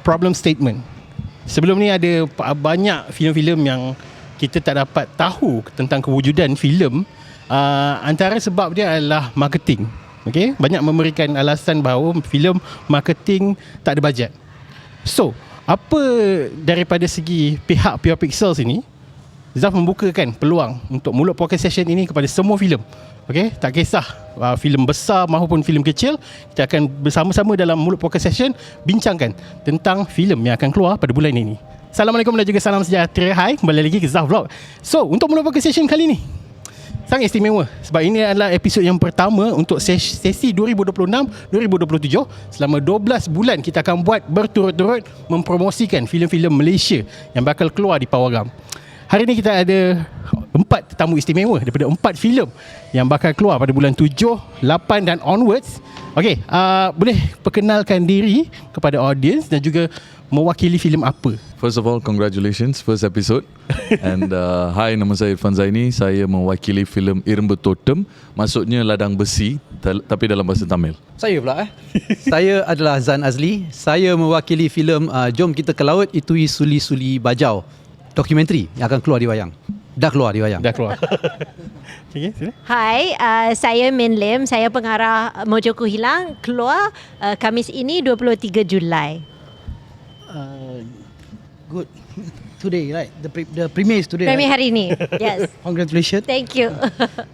problem statement. Sebelum ni ada banyak filem-filem yang kita tak dapat tahu tentang kewujudan filem. Antara sebab dia adalah marketing. Okay? Banyak memberikan alasan bahawa filem marketing tak ada bajet. So, apa daripada segi pihak Pure Pixels ini, Zaf membukakan peluang untuk Mulut Podcast Session ini kepada semua filem. Okay? Tak kisah filem besar maupun filem kecil, kita akan bersama-sama dalam Mulut Podcast Session bincangkan tentang filem yang akan keluar pada bulan ini. Assalamualaikum dan juga salam sejahtera. Hai, kembali lagi ke Zaf Vlog. So, untuk Mulut Podcast Session kali ni sangat istimewa sebab ini adalah episod yang pertama untuk sesi 2026-2027. Selama 12 bulan kita akan buat berturut-turut mempromosikan filem-filem Malaysia yang bakal keluar di Pawagam. Hari ini kita ada 4 tetamu istimewa daripada 4 filem yang bakal keluar pada bulan 7, 8 dan onwards. Okey, boleh perkenalkan diri kepada audience dan juga mewakili filem apa? First of all, congratulations, first episode. And hi, nama saya Irfan Zaini. Saya mewakili filem Irmbu Totem. Maksudnya ladang besi, tapi dalam bahasa Tamil. Saya pula Saya adalah Zan Azli. Saya mewakili filem Jom Kita ke Laut, Itui Suli-Suli Bajau. Dokumentari yang akan keluar di wayang. Dah keluar di wayang. Dah keluar. Okay, sini. Hai, saya Min Lim. Saya pengarah Mojoku Hilang. Keluar Khamis ini 23 Julai. Good. Today, right? The premiere is today. Premier right? hari ini. Yes. Congratulations. Thank you.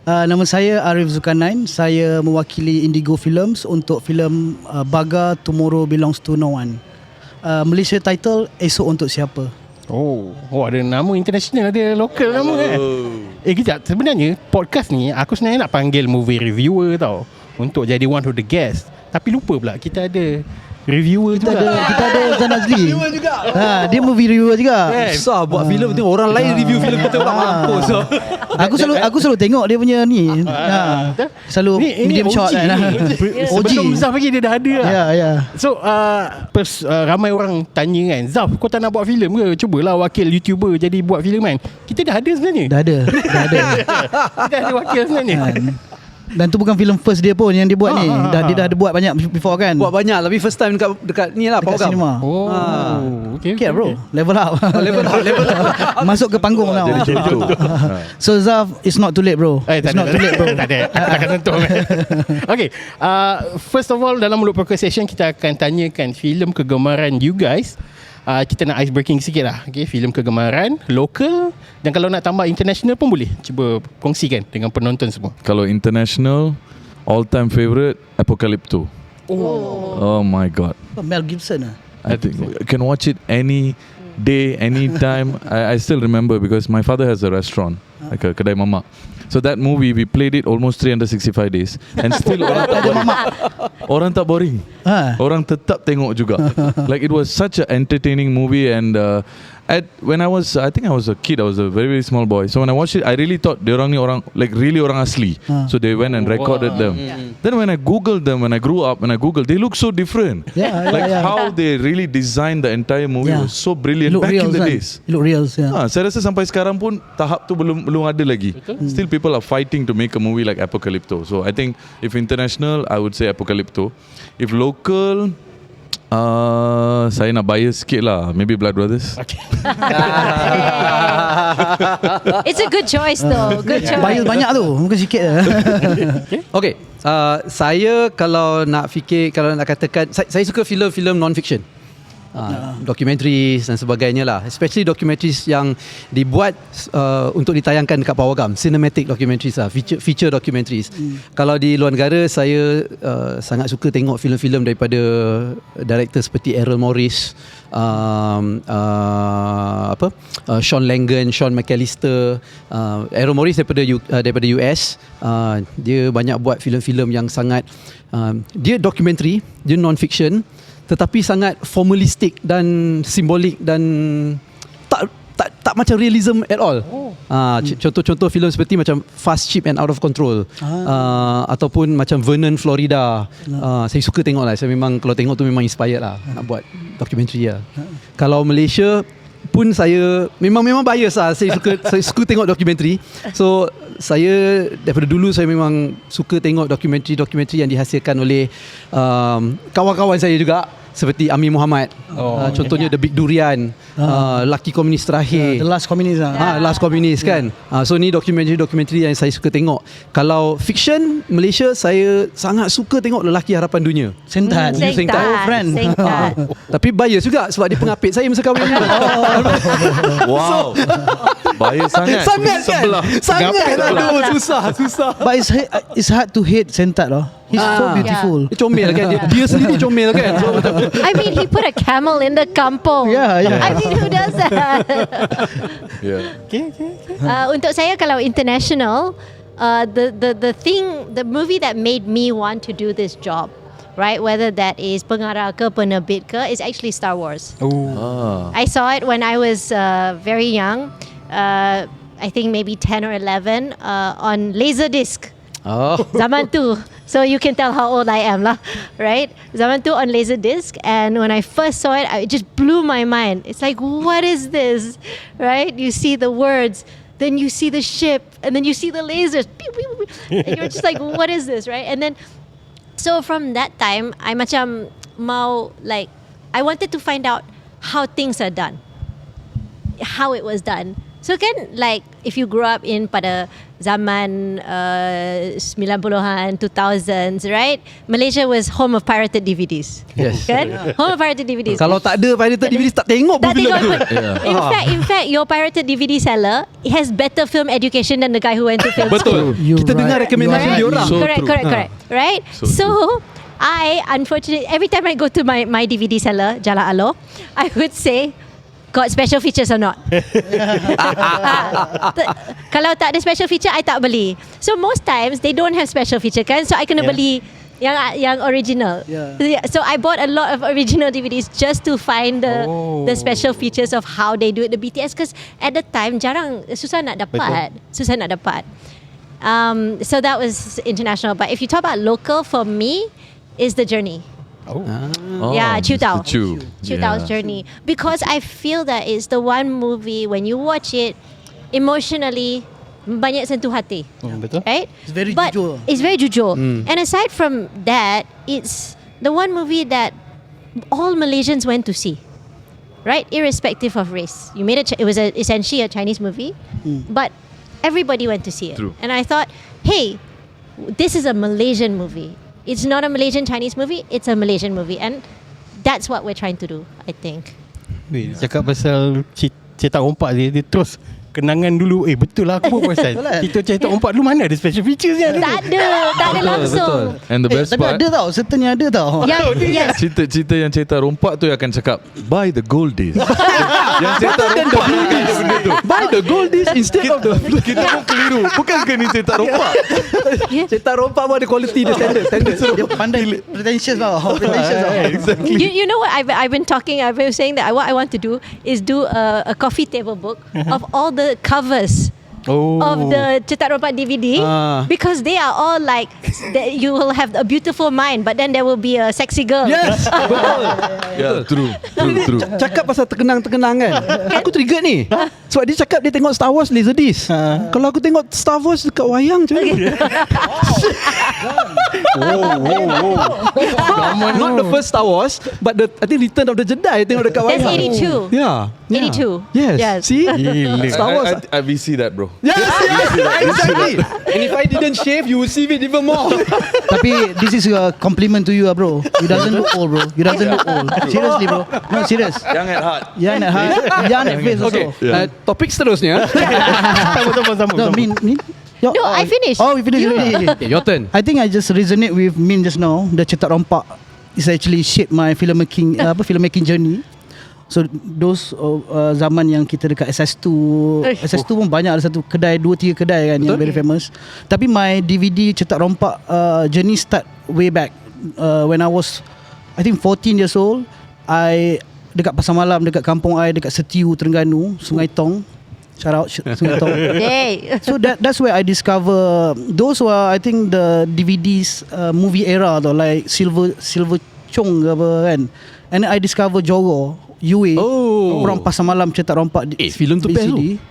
Nama saya Arif Zulkarnain. Saya mewakili Indigo Films untuk filem Baga Tomorrow Belongs to No One. Malaysia title Esok Untuk Siapa. Oh, ada nama international, ada local nama kan. Kejap, sebenarnya podcast ni aku sebenarnya nak panggil movie reviewer tau, untuk jadi one of the guest. Tapi lupa pula kita ada reviewer juga. Kita ada Zan Azli. Reviewer juga. Dia movie reviewer juga. Susah buat filem, tengok orang lain review filem kita pula mampus. So. Aku selalu tengok dia punya ni. Selalu medium shot kan. Sebelum Zaf lagi dia dah ada lah. Ya. So ramai orang tanya kan, Zaf kau tak nak buat filem ke? Cubalah wakil YouTuber jadi buat filem kan. Kita dah ada sebenarnya. Dah ada. Kita dah ada wakil sebenarnya. Dan tu bukan filem first dia pun yang dia buat ni. Dia dah ada buat banyak before kan. Buat banyak, tapi first time dekat ni lah, dekat Pawagam. cinema. Okay, bro. Level up. Level up. Masuk ke panggung now. Jadi macam tu. So Zaf, it's not too late bro. Tak It's not too late bro. Tak ada. Aku takkan sentuh. Okay, first of all dalam Mulut Podcast Session kita akan tanyakan filem kegemaran you guys. Kita nak ice breaking sikit lah. Okay, filem kegemaran lokal, dan kalau nak tambah international pun boleh. Cuba kongsikan dengan penonton semua. Kalau international, all time favourite Apocalypto. Oh my god. Mel Gibson I think you can watch it any day, any time. I still remember because my father has a restaurant, like a kedai mamak. So that movie we played it almost 365 days and still orang tak boring. Orang tetap tengok juga. Like it was such an entertaining movie, and when I was a kid, I was a very, very small boy. So when I watched it, I really thought they orang like really orang asli. So they went and recorded them. Then when I googled them, when I grew up, they look so different. How they really designed the entire movie was so brilliant back in the days. Look real. Saya rasa sampai sekarang pun tahap tu belum ada lagi. Still people are fighting to make a movie like Apocalypto. So I think if international, I would say Apocalypto. If local, saya nak bias sikit lah, maybe Blood Brothers. Okay. It's a good choice though. Good choice. Bias banyak tu, bukan sikit. Okay, saya kalau nak katakan, saya suka filem non-fiction. Documentaries dan sebagainya lah, especially documentaries yang dibuat untuk ditayangkan dekat Pawagam, cinematic documentaries lah, feature documentaries. Kalau di luar negara, saya sangat suka tengok filem-filem daripada director seperti Errol Morris, Sean Langan, Sean McAllister. Errol Morris daripada US. Dia banyak buat filem-filem yang sangat dia documentary, dia non-fiction, tetapi sangat formalistic dan simbolik dan tak macam realism at all. Contoh-contoh filem seperti macam Fast, Cheap and Out of Control, ataupun macam Vernon, Florida. Saya suka tengok lah. Saya memang kalau tengok tu memang inspired lah nak buat dokumentari lah. Kalau Malaysia pun saya memang bias lah. Saya suka tengok dokumentari. So saya daripada dulu saya memang suka tengok dokumentari yang dihasilkan oleh kawan-kawan saya juga. seperti Amir Muhammad. Contohnya The Big Durian, Laki Komunis Terakhir. The Last Communist Last Communist kan. So ni dokumentari yang saya suka tengok. Kalau fiction Malaysia, saya sangat suka tengok Lelaki Harapan Dunia. Sentat. Sengtat. Tapi bias juga sebab dia pengapit saya masa kahwin. Wow. Bias sangat. Sangat kan? Sebelah. Sangat. Aduh, susah. But it's hard to hate Sentat loh. He's so beautiful. Dia comel kan. Dia sendiri comel kan. So, I mean, he put a camel in the kampung. Yeah. I mean, who does that? Yeah. Okay. Untuk saya, kalau international, the movie that made me want to do this job, right? Whether that is pengarah ke penerbit ke, is actually Star Wars. I saw it when I was very young. I think maybe 10 or 11 on Laserdisc. Zaman tu. So you can tell how old I am lah, right? Zaman tu on Laserdisc, and when I first saw it, it just blew my mind. It's like, what is this, right? You see the words, then you see the ship, and then you see the lasers. Pew, pew, pew. And you're just like, what is this, right? And then, so from that time, I macam mau, like, I wanted to find out how things are done, how it was done. So kan, like, if you grew up in pada zaman 90-an, 2000s, right? Malaysia was home of pirated DVDs. Yes. Kan? Home of pirated DVDs. Kalau tak ada pirated DVD, tak tengok pun Tak film tengok tu. pun. In fact, your pirated DVD seller has better film education than the guy who went to film school. Betul. Kita dengar rekomendasi dia orang. So correct, true. correct. Right? So I, unfortunately, every time I go to my DVD seller, Jala Alo, I would say, got special features or not? Kalau tak ada special feature, I tak beli. So most times they don't have special feature kan, so I kena beli yang original. So I bought a lot of original DVDs just to find the special features of how they do it, the BTS, because at the time susah nak dapat. So that was international. But if you talk about local, for me, is The Journey. Chiu Tao. Chiu Tao's journey. Because I feel that it's the one movie when you watch it, emotionally banyak sentuh hati. Betul. Right? It's very But jujur. It's very jujur. And aside from that, it's the one movie that all Malaysians went to see. Right? Irrespective of race. You made it was essentially a Chinese movie, but everybody went to see it. True. And I thought, hey, this is a Malaysian movie. It's not a Malaysian Chinese movie, it's a Malaysian movie, and that's what we're trying to do, I think. Cakap pasal cetak rompak dia terus kenangan dulu. Betul lah, aku pun pasal kita cetak rompak dulu, mana ada special features yang Tak ada langsung. And the best Tapi part, ada tau, certain yang ada tau. Yes. cerita yang cetak rompak tu akan cakap buy the gold disc. Yang cetak rompak tu ada benda tu. Buy the gold disc instead of the Kita pun keliru. Bukankah ni cetak rompak? cetak rompak pun ada quality dia standard. Dia pandai pretentious tau. Pretentious tau. Exactly. You know what I've been saying that what I want to do is do a coffee table book of all the covers of the cetak rompak DVD, because they are all like you will have a beautiful mind, but then there will be a sexy girl. Yes, betul. Yeah, true. Cakap pasal terkenang-terkenang kan. Aku trigger ni. Sebab dia cakap dia tengok Star Wars Laserdisc. Kalau aku tengok Star Wars dekat wayang macam mana? Not the first Star Wars, but I think Return of the Jedi tengok dekat That's wayang. 82. Yeah. 82. Yes. See? Star Wars. I VC that, bro. Yes, exactly. And if I didn't shave, you will see it even more. Tapi this is a compliment to you bro. You doesn't look old bro. You doesn't look old. Seriously bro. No serious. Young at heart. Young at heart. Young at face also. Okay. Topik seterusnya. Sama. No, Min. No, I finished. Oh, we finished already. Okay, your turn. I think I just resonate with Min just now. The cetak rompak is actually shaped my filmmaking journey. So those zaman yang kita dekat SS2 pun banyak, ada satu kedai, 2-3 kedai kan yang very famous. Tapi my DVD cetak rompak journey start way back when I was I think 14 years old. I dekat pasar malam dekat kampung I, dekat Setiu, Terengganu, Sungai Tong. Shout out Sungai Tong. Yay. So that's where I discover those were I think the DVDs movie era though, like Silver Chong ke apa kan. And I discover Johor UA orang pasar malam cetak rompak filem tu best tu.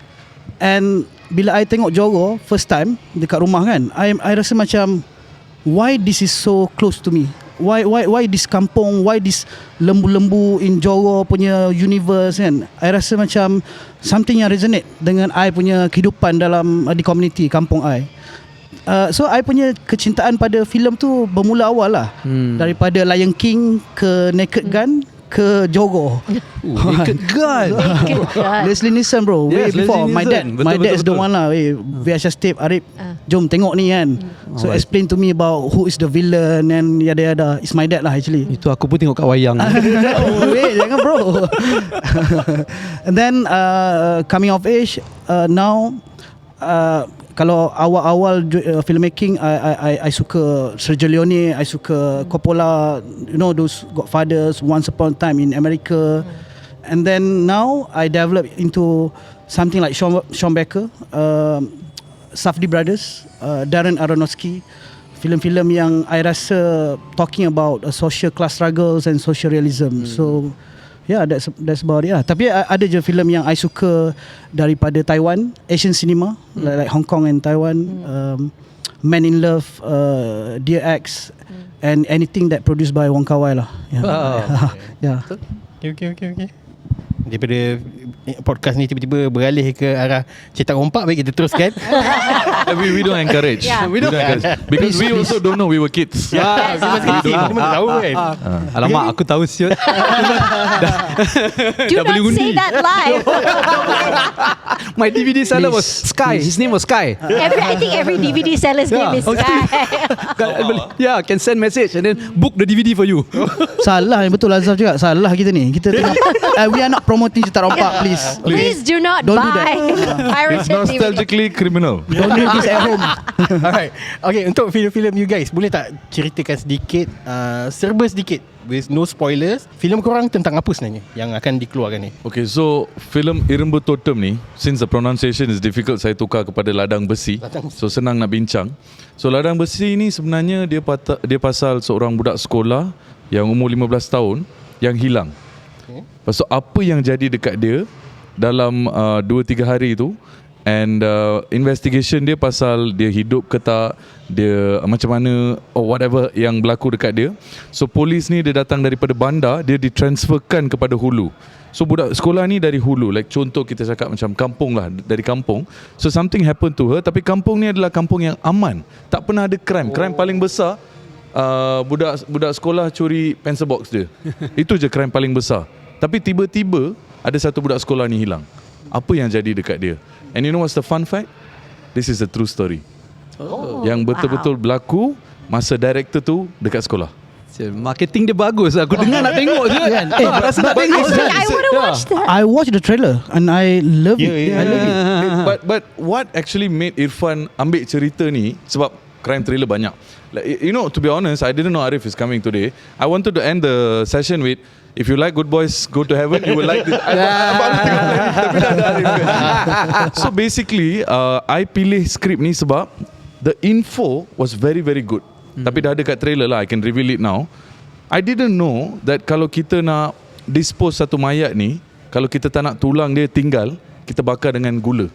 And bila I tengok Johor first time dekat rumah kan, I rasa macam why this is so close to me. why this kampung, why this lembu-lembu in Johor punya universe kan. I rasa macam something yang resonate dengan I punya kehidupan dalam di community kampung I. So I punya kecintaan pada filem tu bermula awal lah. Daripada Lion King ke Naked Gun ke Johor. Naked Gun. Leslie Nielsen bro. Yes, Way before Leslie my dad. Nielsen. My Betul, dad is the betul. one lah. VHS tape Arif. Jom tengok ni kan. So explain to me about who is the villain and yada-yada. It's my dad lah actually. Itu aku pun tengok kat wayang. Oh, wait, jangan bro. And then coming of age now kalau awal-awal filmmaking I suka Sergio Leone, I suka Coppola, you know those Godfathers, Once Upon a Time in America. And then now I develop into something like Sean Becker, Safdie Brothers, Darren Aronofsky, filem-filem yang I rasa talking about social class struggles and social realism. So yeah, that's about it lah. Tapi ada je filem yang I suka daripada Taiwan, Asian cinema, like Hong Kong and Taiwan, Man in Love, Dear X, and anything that produced by Wong Kar-wai lah. Yeah. Yeah. Okay. Daripada podcast ni tiba-tiba beralih ke arah cetak rompak, baik kita teruskan. We don't encourage. Yeah. We don't encourage. Because we also don't know we were kids. Ya, kita masih kecil, kita mana tahu kan. Alamak, aku tahu siot. Do not say that live. My DVD seller was Sky. His name was Sky. I think every DVD seller's name is Sky. Yeah, can send message and then book the DVD for you. Salah betul Azaf juga. Salah kita ni. Kita tengah we are not promoting cetak rompak, please. Please do not Don't do buy It's pirated DVD. nostalgically criminal. Don't do this at home. Alright. Okay, untuk filem-filem you guys, boleh tak ceritakan sedikit, serba sedikit, with no spoilers, filem korang tentang apa sebenarnya yang akan dikeluarkan ni? Okay, so filem Irembu Totem ni, since the pronunciation is difficult, saya tukar kepada Ladang Besi. So senang nak bincang. So Ladang Besi ni sebenarnya dia pasal seorang budak sekolah yang umur 15 tahun yang hilang. Lepas tu apa yang jadi dekat dia dalam 2-3 hari tu, and investigation dia pasal dia hidup ke tak, dia macam mana, or whatever yang berlaku dekat dia. So polis ni dia datang daripada bandar, dia ditransferkan kepada hulu. So budak sekolah ni dari hulu, like contoh kita cakap macam kampung lah, dari kampung. So something happened to her, tapi kampung ni adalah kampung yang aman, tak pernah ada crime. Crime paling besar budak sekolah curi pencil box dia. Itu je crime paling besar. Tapi tiba-tiba ada satu budak sekolah ni hilang. Apa yang jadi dekat dia? And you know what's the fun fact? This is a true story. Yang betul-betul berlaku masa director tu dekat sekolah. Marketing dia bagus. Aku dengar nak tengok je kan. Rasa nak tengok je. I want to watch that. I watched the trailer and I love it. Yeah. I love it. But what actually made Irfan ambil cerita ni, sebab crime thriller banyak. Like, you know, to be honest, I didn't know Arif is coming today. I wanted to end the session with, if you like Good Boys Go to Heaven, you will like this. Tapi dah ada Arif. So basically, I pilih skrip ni sebab the info was very very good. Tapi dah ada kat trailer lah, I can reveal it now. I didn't know that kalau kita nak dispose satu mayat ni, kalau kita tak nak tulang dia tinggal, kita bakar dengan gula.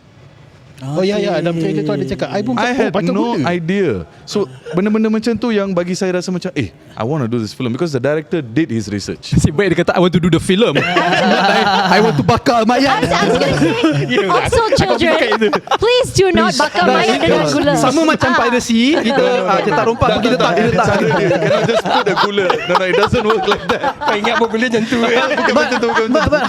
Oh ya, dalam trailer tu ada cakap, I pun I had pakai no gula. idea. So benda-benda macam tu yang bagi saya rasa macam I want to do this film because the director did his research. Si baik dia kata I want to do the film. I want to bakar mayat. I was going to say, also children, please do not bakar mayat dengan gula. Sama macam piracy, kita cetak rompak kita tak Cara dia cannot just put the gula. No, it doesn't work like that. Kau ingat pun gula macam tu. Bukan macam tu. But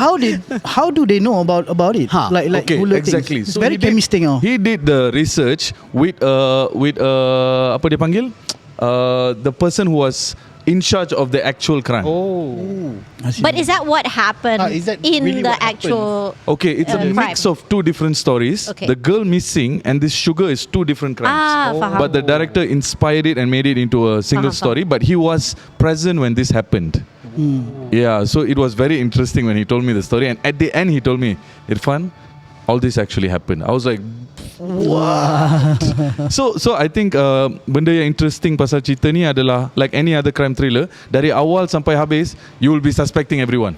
how do they know about it? Like Okay, gula exactly. things. It's very chemist thing. He did the research with apa dia panggil? The person who was in charge of the actual crime. Oh. But is that what happened Is that in really the what happened? actual? Okay, it's a mix of two different stories. Okay. The girl missing and this sugar is two different crimes. Faham. But the director inspired it and made it into a single Faham. story. But he was present when this happened. Yeah, so it was very interesting when he told me the story. And at the end, he told me, Irfan, all this actually happened. I was like, what? So I think benda yang interesting pasal cerita ni adalah like any other crime thriller, dari awal sampai habis you will be suspecting everyone.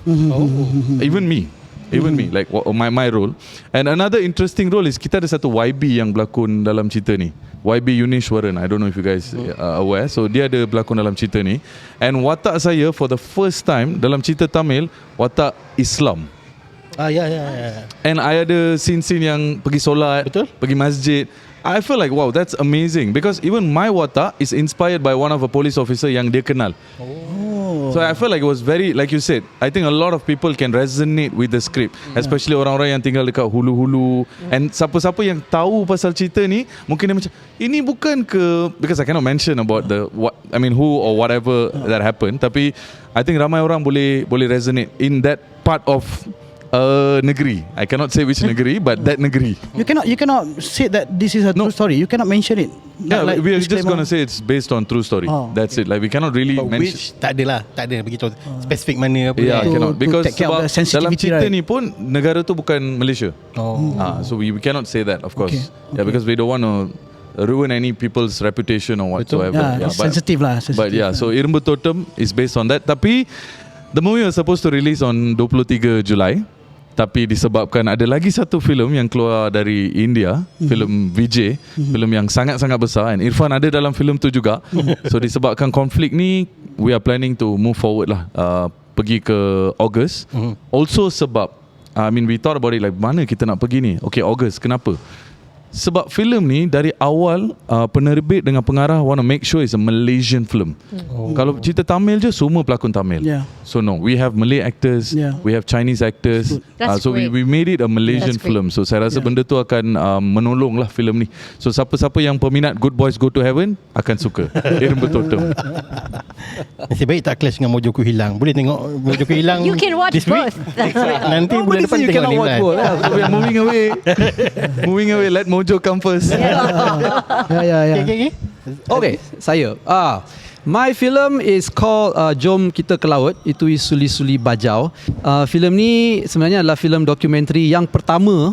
Even me. Even me, like my role. And another interesting role is kita ada satu YB yang berlakon dalam cerita ni. YB Yunishwaran. I don't know if you guys are aware. So dia ada berlakon dalam cerita ni. And watak saya for the first time dalam cerita Tamil, watak Islam. Ya. And I ada scene-scene yang pergi solat, Betul. pergi masjid. I feel like wow, that's amazing because even my watak is inspired by one of a police officer yang dia kenal. So I feel like it was very, like you said, I think a lot of people can resonate with the script, especially orang-orang yang tinggal dekat hulu-hulu. And siapa-siapa yang tahu pasal cerita ni, mungkin dia macam, ini bukan ke, because I cannot mention about who or whatever that happened, tapi I think ramai orang boleh resonate in that part of negeri. I cannot say which negeri, but that negeri. You cannot say that this is a true story. You cannot mention it. Yeah, we are just going to say it's based on true story. That's it. Like we cannot really But mention. which tak ada begitu spesifik mana apa. Yeah, To- cannot to because take care of sebab the sensitivity, dalam cerita right? ni pun negara tu bukan Malaysia. So we cannot say that, of course. Okay. Yeah, because we don't want to ruin any people's reputation or whatsoever. Yeah, it's sensitive lah. But yeah, so Irumbu Totem is based on that. Tapi the movie was supposed to release on 23 Julai. Tapi disebabkan ada lagi satu filem yang keluar dari India, filem Vijay, filem yang sangat-sangat besar, and Irfan ada dalam filem tu juga. So disebabkan konflik ni, we are planning to move forward lah, pergi ke August. Also sebab we thought about it like mana kita nak pergi ni. Okay, August, kenapa? Sebab filem ni dari awal penerbit dengan pengarah want to make sure it's a Malaysian film. Kalau cerita Tamil je semua pelakon Tamil. Yeah. So no, we have Malay actors, Yeah. we have Chinese actors. That's So great. we made it a Malaysian That's great. film. So saya rasa benda tu akan menolong lah filem ni. So siapa-siapa yang peminat Good Boys Go to Heaven akan suka. Irumbu Totem. Nasib baik tak clash dengan Mojoku Hilang. Boleh tengok Mojoku Hilang You can watch this week. both. That's right. Nanti bulan depan you tengok cannot ni watch lah. both. So we are moving away. Let Mojo come first. Yeah. Okay. Okay, saya. My film is called Jom Kita ke Laut. Itu is Suli-Suli Bajau. Filem ni sebenarnya adalah filem dokumentari yang pertama,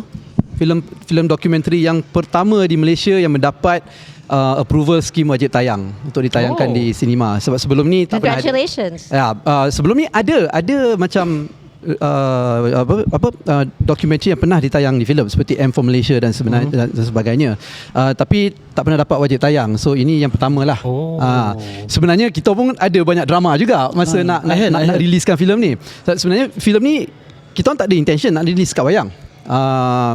filem dokumentari yang pertama di Malaysia yang mendapat approval skim wajib tayang untuk ditayangkan di sinema. Sebab sebelum ni tak pernah ada. Congratulations. Ya, sebelum ni ada macam dokumentari yang pernah ditayang di filem seperti M for Malaysia dan sebenarnya dan sebagainya. Tapi tak pernah dapat wajib tayang. So ini yang pertama lah. Sebenarnya kita pun ada banyak drama juga masa nak riliskan filem ni. Sebenarnya filem ni kita tak ada intention nak rilis kat wayang.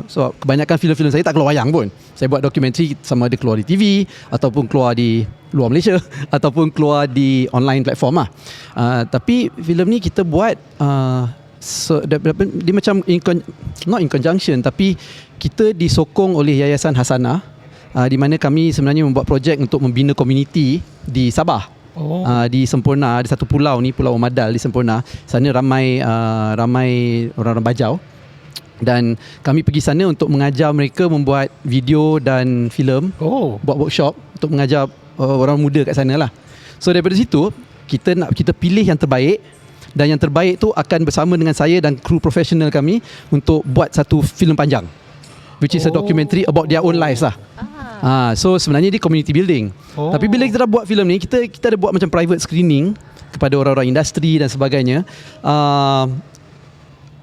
So kebanyakan filem-filem saya tak keluar wayang pun. Saya buat dokumentari sama ada keluar di TV ataupun keluar di luar Malaysia ataupun keluar di online platform lah. Tapi filem ni kita buat dia macam not in conjunction, tapi kita disokong oleh Yayasan Hasanah, di mana kami sebenarnya membuat projek untuk membina komuniti di Sabah. Di Semporna, ada satu pulau ni, Pulau Umadal di Semporna. Sana ramai orang-orang Bajau. Dan kami pergi sana untuk mengajar mereka membuat video dan filem, buat workshop untuk mengajar orang muda kat sana lah. So daripada situ kita pilih yang terbaik, dan yang terbaik tu akan bersama dengan saya dan kru profesional kami untuk buat satu filem panjang, which is a documentary about their own lives lah. So sebenarnya dia community building. Tapi bila kita dah buat filem ni, kita ada buat macam private screening kepada orang-orang industri dan sebagainya.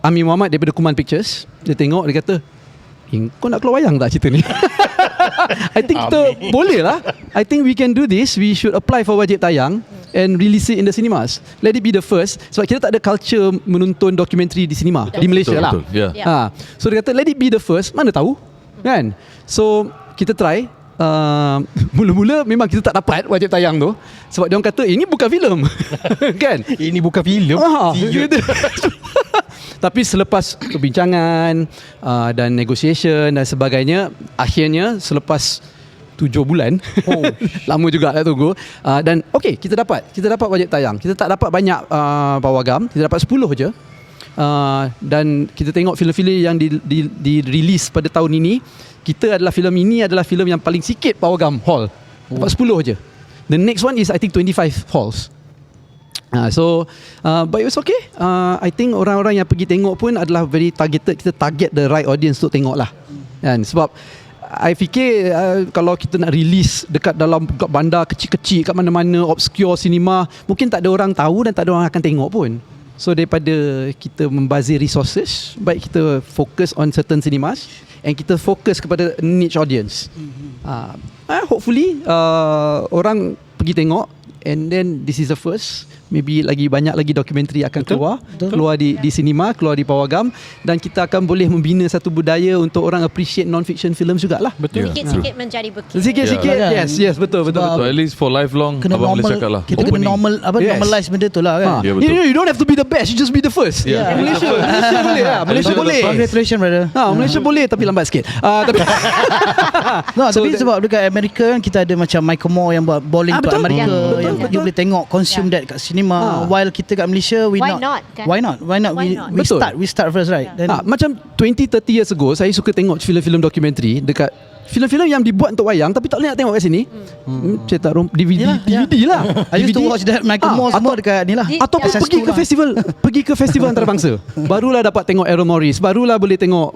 Amin Muhammad daripada Kuman Pictures, dia tengok, dia kata, kau nak keluar wayang tak cerita ni? I think kita boleh lah. I think we can do this. We should apply for wajib tayang and release it in the cinemas. Let it be the first. Sebab kita tak ada culture menonton dokumentari di cinema di Malaysia lah. Betul, yeah. So dia kata let it be the first. Mana tahu kan? So kita try. Mula-mula memang kita tak dapat wajib tayang tu sebab dia orang kata ini bukan filem. Kan? Ini bukan filem. Tapi selepas perbincangan dan negotiation dan sebagainya, akhirnya selepas 7 bulan, lama juga nak tunggu, dan okey, kita dapat wajib tayang. Kita tak dapat banyak pawagam, kita dapat 10 je. Dan kita tengok filem-filem yang di-release pada tahun ini, filem ini adalah filem yang paling sikit pawagam hall. Dapat 10 je. The next one is I think 25 halls. But it was okay. I think orang-orang yang pergi tengok pun adalah very targeted. Kita target the right audience untuk tengok lah. Kan? Sebab I fikir kalau kita nak release dekat dalam bandar kecil-kecil kat mana-mana obscure cinema, mungkin tak ada orang tahu dan tak ada orang akan tengok pun. So daripada kita membazir resources, baik kita fokus on certain cinemas and kita fokus kepada niche audience. Hopefully orang pergi tengok, and then this is the first. Maybe banyak lagi dokumentari akan keluar di cinema, keluar di Pawagam, dan kita akan boleh membina satu budaya untuk orang appreciate non-fiction films jugalah. Betul. Sikit-sikit menjadi bukit. Sikit-sikit, yes, betul. So at least for lifelong, Kena abang boleh normal, cakap lah. kita kena normalize benda tu lah kan. Ya, betul. You don't have to be the best, you just be the first. Yeah. Malaysia boleh lah. Malaysia boleh. Congratulations brother. Malaysia boleh tapi lambat sikit. Tapi tapi sebab dekat Amerika kan kita ada macam Michael Moore yang buat Bowling to betul. America, Betul, yang betul. you boleh tengok consume that kat cinema, while kita kat Malaysia Why not, kan? Why not Why we not? Betul. we start first, right? Then macam 20-30 years ago, saya suka tengok filem-filem dokumentari dekat filem-filem yang dibuat untuk wayang tapi tak boleh nak tengok kat sini. Cetak DVD lah. I used to watch that Michael Moore semua dekat ni lah. Ataupun SS2 pergi ke lah. pergi ke festival antarabangsa. Barulah dapat tengok Errol Morris, barulah boleh tengok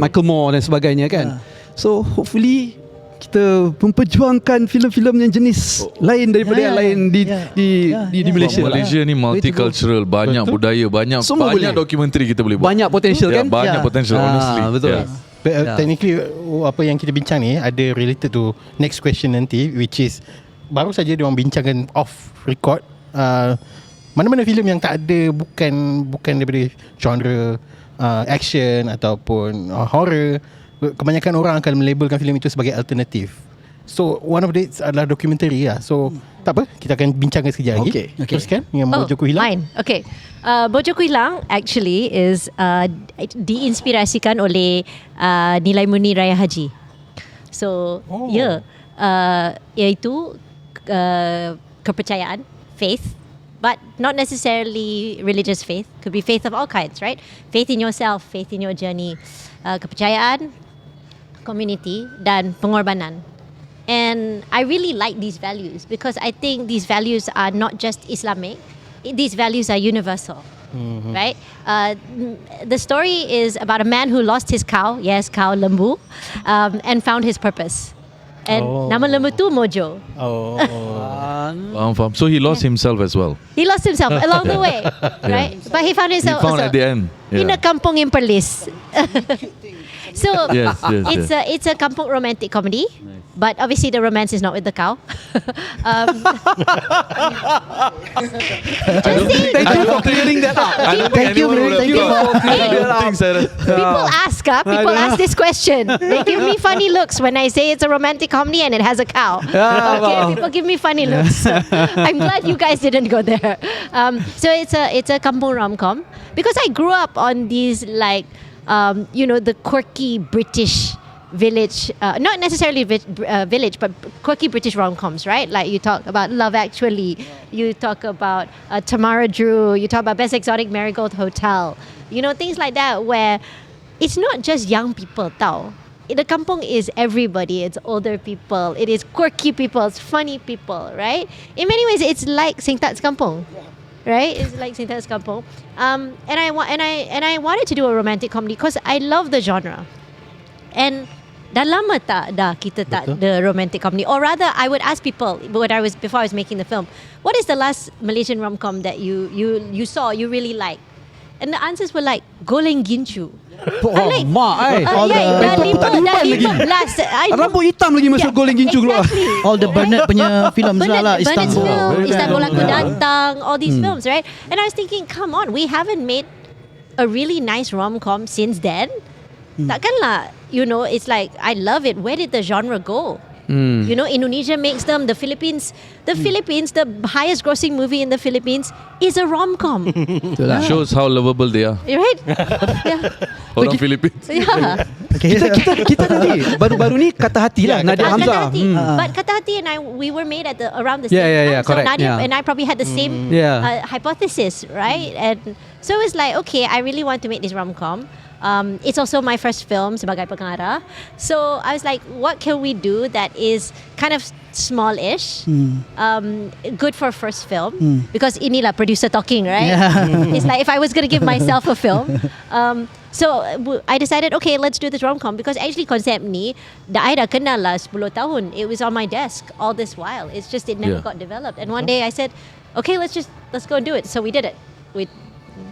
Michael Moore dan sebagainya kan. So hopefully kita memperjuangkan filem-filem yang jenis lain daripada yang lain di Malaysia. Malaysia ni multicultural, banyak budaya, banyak Semua boleh. dokumentari kita boleh buat. Banyak potential kan? Banyak potential, honestly. Betul. Yeah. Technically apa yang kita bincang ni ada related to next question nanti, which is baru saja diorang bincangkan off record, mana-mana filem yang tak ada bukan daripada genre action ataupun horror, kebanyakan orang akan melabelkan filem itu sebagai alternatif. So one of it adalah dokumentari lah. So tak apa, kita akan bincangkan sekejap lagi. Okay. Teruskan yang Bojoku Hilang. Fine. Okay. Bojoku Hilang actually is diinspirasikan oleh nilai murni Raya Haji. So iaitu kepercayaan, faith, but not necessarily religious faith. Could be faith of all kinds, right? Faith in yourself, faith in your journey, kepercayaan, community, dan pengorbanan. And I really like these values because I think these values are not just Islamic. These values are universal, right? The story is about a man who lost his cow, cow lembu, and found his purpose. And nama lembu tu Mojo. Faham. So he lost himself as well. He lost himself along the way, right? But he found himself He found also at the end. in a kampung in Perlis. So Yes. it's a kampung romantic comedy, but obviously the romance is not with the cow. Thank you for clearing that up. I don't think Thank you, anyone would have thank you. thought. I don't think so. People ask this question. They give me funny looks when I say it's a romantic comedy and it has a cow. Okay, people give me funny looks. I'm glad you guys didn't go there. So it's a kampung rom-com because I grew up on these the quirky British village, not necessarily village, but quirky British rom-coms, right? Like you talk about Love Actually, you talk about Tamara Drew, you talk about Best Exotic Marigold Hotel, things like that where it's not just young people, tau. The kampung is everybody. It's older people, it is quirky people, it's funny people, right? In many ways, it's like Singtat's Kampung. Right, it's like Singtat's Kampung, and I wanted to do a romantic comedy because I love the genre, and dah lama tak dah kita tak the romantic comedy, or rather I would ask people before I was making the film, what is the last Malaysian rom-com that you saw you really liked, and the answers were like Goleng Gincu. Dah 15 last. Rambut hitam lagi masuk Goleng Gincu keluar. All the Bernard punya films lah, Bernard's Istanbul. film, Istanbul Aku Datang, all these films, right? And I was thinking, come on, we haven't made a really nice rom-com since then. Takkanlah, it's like, I love it. Where did the genre go? Indonesia makes them. The Philippines, the highest grossing movie in the Philippines is a rom-com. Shows how lovable they are. Right? Yeah. Orang Philippines. Yeah. Kita tadi baru ni Kata Hati lah, Nadia Kata Hamzah. Hati. But Kata Hati and I, we were made around the same Yeah, time. correct. So Nadia Yeah. and I probably had the same hypothesis, right? And so it was like, okay, I really want to make this rom-com. It's also my first film sebagai pengarah. So I was like, what can we do that is kind of small-ish, good for first film? Because inilah producer talking, right? Yeah. It's like if I was going to give myself a film. So I decided, okay, let's do this rom-com because actually konsep ni I dah kenal lah 10 tahun. It was on my desk all this while. It's just it never got developed. And one day I said, okay, let's go and do it. So we did it.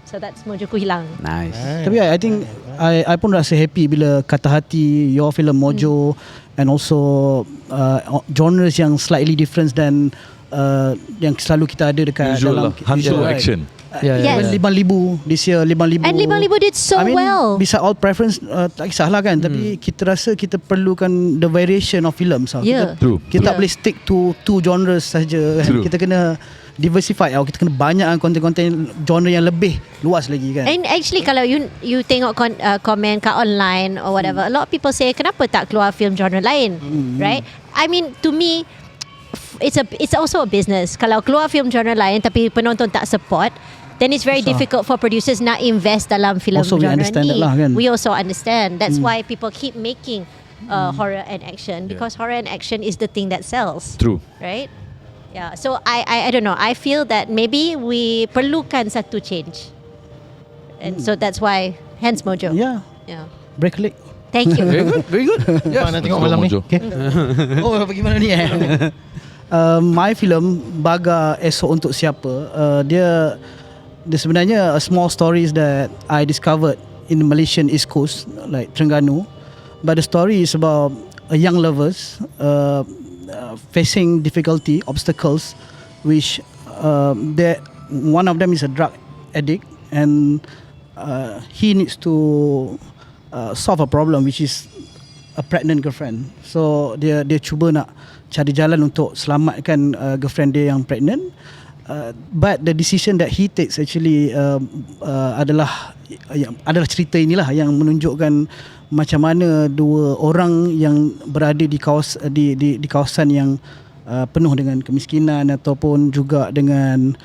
So that's Mojoku hilang. Nice. Tapi I think I pun rasa happy bila Kata Hati, your film Mojo, and also genres yang slightly different than yang selalu kita ada dekat Usual lah, hunter right? action. Yes. 5,000 this year 5,000 And 5,000 did so I mean, well. Beside all preference tak kisahlah kan, tapi kita rasa kita perlukan the variation of films. Yeah. Kita, True. kita tak boleh stick to 2 genres saja kan. True. Kita kena diversify kita kena banyak konten-konten genre yang lebih luas lagi kan. And actually kalau you tengok komen kat online or whatever, a lot of people say kenapa tak keluar film genre lain, right? I mean, to me it's also a business. Kalau keluar film genre lain tapi penonton tak support, then it's very difficult for producers nak invest dalam film Also, we genre understand ni. that lah, kan? We also understand. That's why people keep making horror and action, because horror and action is the thing that sells. True. Right? Yeah. So I don't know. I feel that maybe we perlukan satu change, and so that's why hence Mojo. Yeah. Yeah. Break a leg. Thank you. Very good, very good. Mana tengok Let's go, malam ni. Mojo. Okay. Oh, bagaimana ni my film Baga Esok Untuk Siapa, dia sebenarnya a small stories that I discovered in the Malaysian East Coast, like Terengganu. But the story is about a young lovers facing difficulty, obstacles, which one of them is a drug addict, and he needs to solve a problem, which is a pregnant girlfriend. So dia cuba nak cari jalan untuk selamatkan girlfriend dia yang pregnant. But the decision that he takes actually adalah cerita inilah yang menunjukkan macam mana dua orang yang berada di kawasan yang penuh dengan kemiskinan ataupun juga dengan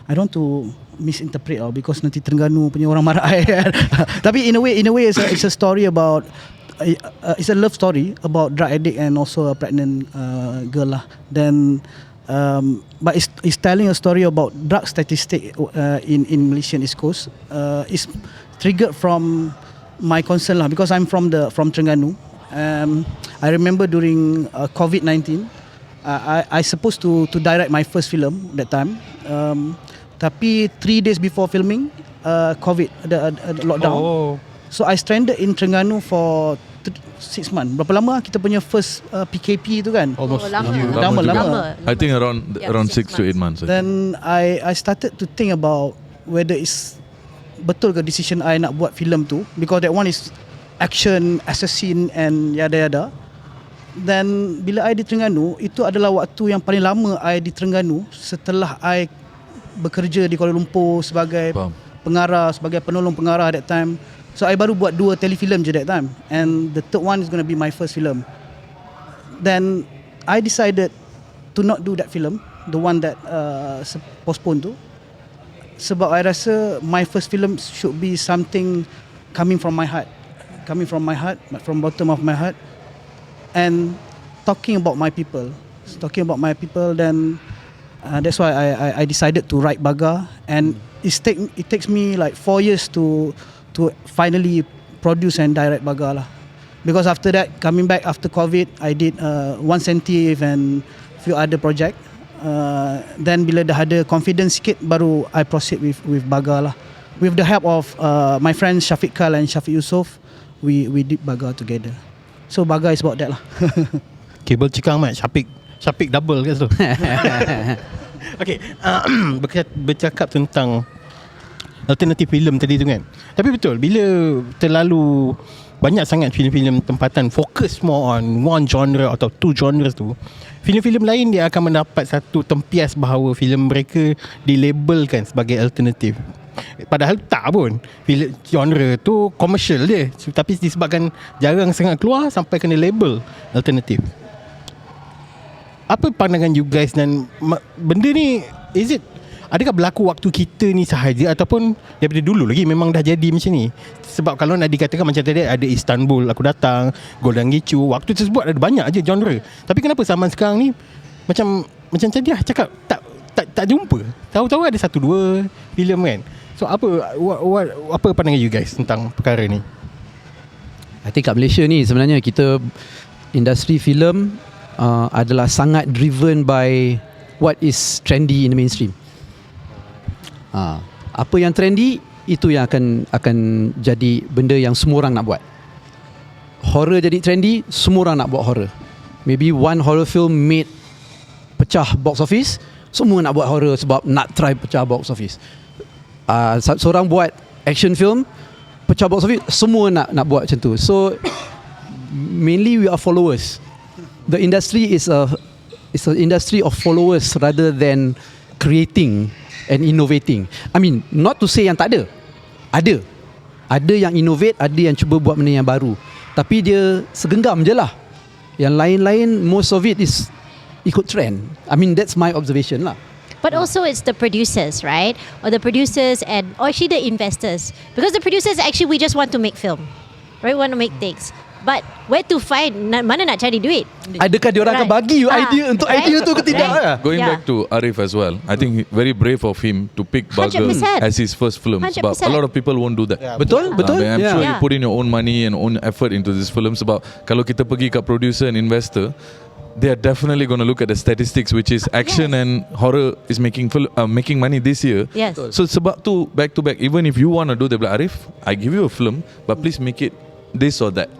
I don't want to misinterpret because nanti Terengganu punya orang marah kan. Tapi in a way it's a story about it's a love story about drug addict and also a pregnant girl lah. Then but it's telling a story about drug statistic in Malaysian East Coast. It's triggered from my concern lah, because I'm from Terengganu. I remember during COVID-19, I supposed to direct my first film that time. Tapi 3 days before filming, COVID, ada lockdown. So I stranded in Terengganu for 6 months. Berapa lama kita punya first PKP tu kan? Almost lama. Lama. I think around 6 to 8 months. Then I started to think about whether it's betul ke decision I nak buat filem tu, because that one is action, assassin and yada-yada. Then bila I di Terengganu, itu adalah waktu yang paling lama I di Terengganu setelah I bekerja di Kuala Lumpur sebagai pengarah, sebagai penolong pengarah that time. So I baru buat 2 telefilm je that time, and the third one is going to be my first film. Then I decided to not do that film, the one that postponed tu, sebab I rasa my first film should be something coming from my heart, from bottom of my heart, and talking about my people. Then that's why I decided to write Baga, and it takes me like 4 years to finally produce and direct Baga lah. Because after that, coming back after COVID, I did One Sentive and few other project. Then bila dah ada confidence sikit, baru I proceed with Baga lah. With the help of my friends Syafiq Kal and Syafiq Yusof, we did Baga together. So Baga is about that lah. Kabel cikang mat Syafiq double kat situ. Okay, bercakap tentang alternatif filem tadi tu kan. Tapi betul, bila terlalu banyak sangat filem-filem tempatan fokus more on one genre atau 2 genres tu, filem-filem lain dia akan mendapat satu tempias bahawa filem mereka dilabelkan sebagai alternatif. Padahal tak pun. Filem genre tu komersial dia, tapi disebabkan jarang sangat keluar sampai kena label alternatif. Apa pandangan you guys, dan benda ni adakah berlaku waktu kita ni sahaja ataupun daripada dulu lagi memang dah jadi macam ni? Sebab kalau nak dikatakan macam tadi ada Istanbul Aku Datang, Golden Gicu, waktu tersebut ada banyak je genre. Tapi kenapa zaman sekarang ni macam tadi lah cakap tak jumpa. Tahu-tahu ada 1-2 filem kan. So apa pandangan you guys tentang perkara ni? I think kat Malaysia ni sebenarnya kita industri filem adalah sangat driven by what is trendy in the mainstream. Apa yang trendy itu yang akan jadi benda yang semua orang nak buat. Horror jadi trendy, semua orang nak buat horror. Maybe one horror film made pecah box office, semua nak buat horror sebab nak try pecah box office. Seorang buat action film pecah box office, semua nak buat macam tu. So mainly we are followers. The industry is an industry of followers rather than creating and innovating. I mean, not to say yang tak ada. Ada yang innovate, ada yang cuba buat benda yang baru. Tapi dia segenggam je lah. Yang lain-lain, most of it is ikut trend. I mean, that's my observation lah. But also it's the producers, right? Or the producers or actually the investors. Because the producers actually, we just want to make film. Right? We want to make things. But where to find, mana nak cari duit? Adakah dia orang akan bagi you idea untuk idea tu ke tidak? Going back to Arif as well, I think very brave of him to pick Bagger 100%. as his first film. 100%. Sebab a lot of people won't do that. Betul? I'm sure you Yeah. put in your own money and own effort into this film. Sebab kalau kita pergi kat producer and investor, they are definitely going to look at the statistics, which is action and horror is making money this year. Yes. So sebab tu back to back, even if you want to do the Arif, I give you a film, but please make it this or that,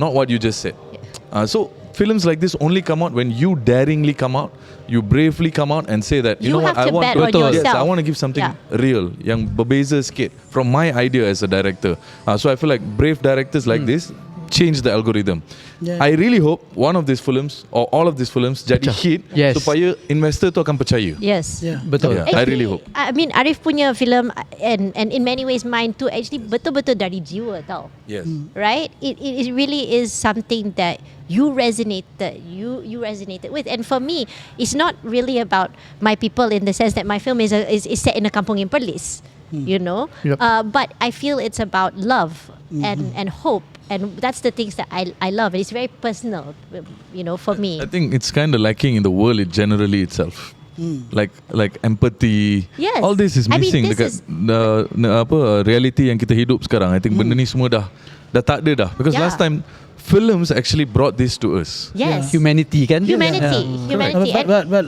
not what you just said. So films like this only come out when you daringly come out, you bravely come out and say that you know You what, have I to want bet to, on yes, yourself. I want to give something real, yang berbeza sikit from my idea as a director. So I feel like brave directors like this change the algorithm. Yeah. I really hope one of these films or all of these films jadi hit, Yes. supaya investor tu akan percaya. Yes. Yeah. Betul. Yeah. I really hope. I mean, Arif punya film and in many ways mine too, actually betul-betul dari jiwa tau. Yes. Right? It really is something that you resonated with. And for me, it's not really about my people in the sense that my film is set in a kampung in Perlis, you know. Yep. But I feel it's about love and hope, and that's the things that I love. It's very personal, you know, for me. I think it's kind of lacking in the world generally itself. Like empathy. Yes. All this is I mean, missing this dekat reality yang kita hidup sekarang. I think benda ni semua dah tak ada dah. Because Yeah. last time films actually brought this to us. Yes. Humanity kan? Humanity. But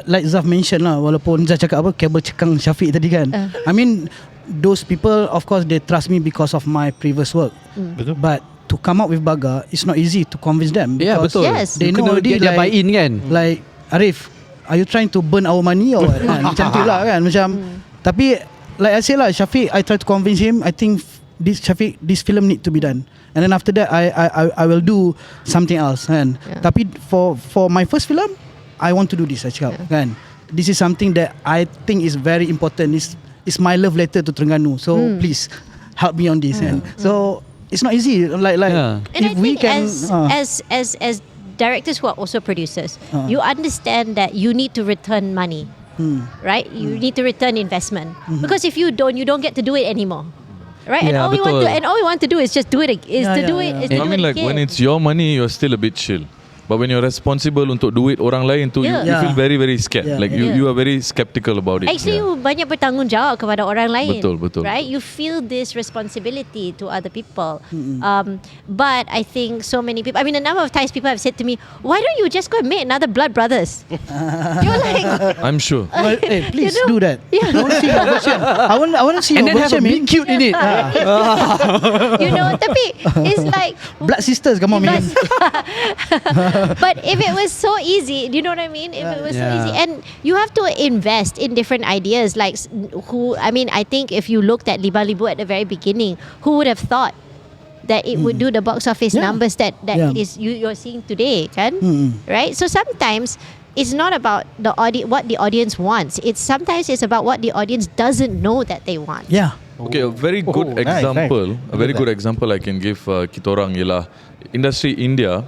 like Zaf mentioned lah, walaupun Zaf cakap apa, kabel cekang Syafiq tadi kan. I mean, those people, of course, they trust me because of my previous work. Betul. But to come up with Bagger, it's not easy to convince them. Ya, because betul. Yes. They You know kena already get their buy-in kan? Like, Arif, are you trying to burn our money or what? Kan? Macam tu lah kan. Macam, tapi like I said lah, Syafiq, I try to convince him. I think this film need to be done. And then after that, I will do something else kan. Tapi for my first film, I want to do this, I cakap kan. This is something that I think is very important. It's my love letter to Terengganu. So please help me on this. And so it's not easy. Like Yeah. And if I we think can, as directors who are also producers, you understand that you need to return money, right? You need to return investment because if you don't get to do it anymore, right? Yeah, and all we want to do is just do it. I mean, like when it's your money, you're still a bit chill. But when you're responsible untuk duit orang lain tu, Yeah. you feel very very scared. Yeah. Like you are very skeptical about it. Actually, you banyak bertanggungjawab kepada orang lain. Betul. Right? You feel this responsibility to other people. But I think so many people, I mean, a number of times people have said to me, why don't you just go and make another Blood Brothers? You're like, I'm sure. well, hey, please You know, do that. yeah. I want to see your version. I want to see And your then have a version, big man. cute in it. you know, tapi it's like, Blood sisters, come on, man. but if it was so easy, do you know what I mean? If it was so Yeah. easy, and you have to invest in different ideas. Like I think if you looked at Liba Libu at the very beginning, who would have thought that it would do the box office Yeah. numbers that Yeah. it is you're seeing today, kan? Right? So sometimes it's not about what the audience wants. Sometimes it's about what the audience doesn't know that they want. Yeah. Okay, a very good nice, example. nice. A very good example I can give kita orang ialah industri India.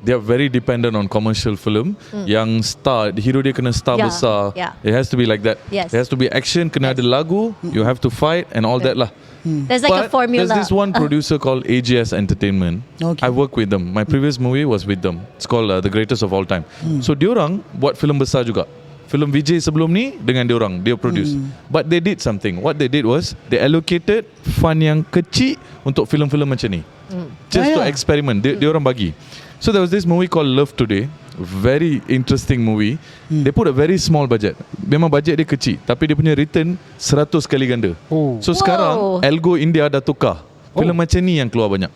They are very dependent on commercial film. Yang hero dia kena star Yeah, besar. yeah. It has to be like that. Yes. It has to be action, kena ada lagu. You have to fight and all that lah. There's like a But formula. there's this one producer called AGS Entertainment. Okay. I work with them. My previous movie was with them. It's called The Greatest of All Time. So diorang buat filem besar juga. Filem Vijay sebelum ni dengan diorang, dia produce. But they did something. What they did was they allocated fund yang kecil untuk filem-filem macam ni. Just to experiment. Diorang bagi. So there was this movie called Love Today. very interesting movie. They put a very small budget. Memang budget dia kecil, tapi dia punya return 100 kali ganda. So sekarang Algo India dah tukar. Filem macam ni yang keluar banyak.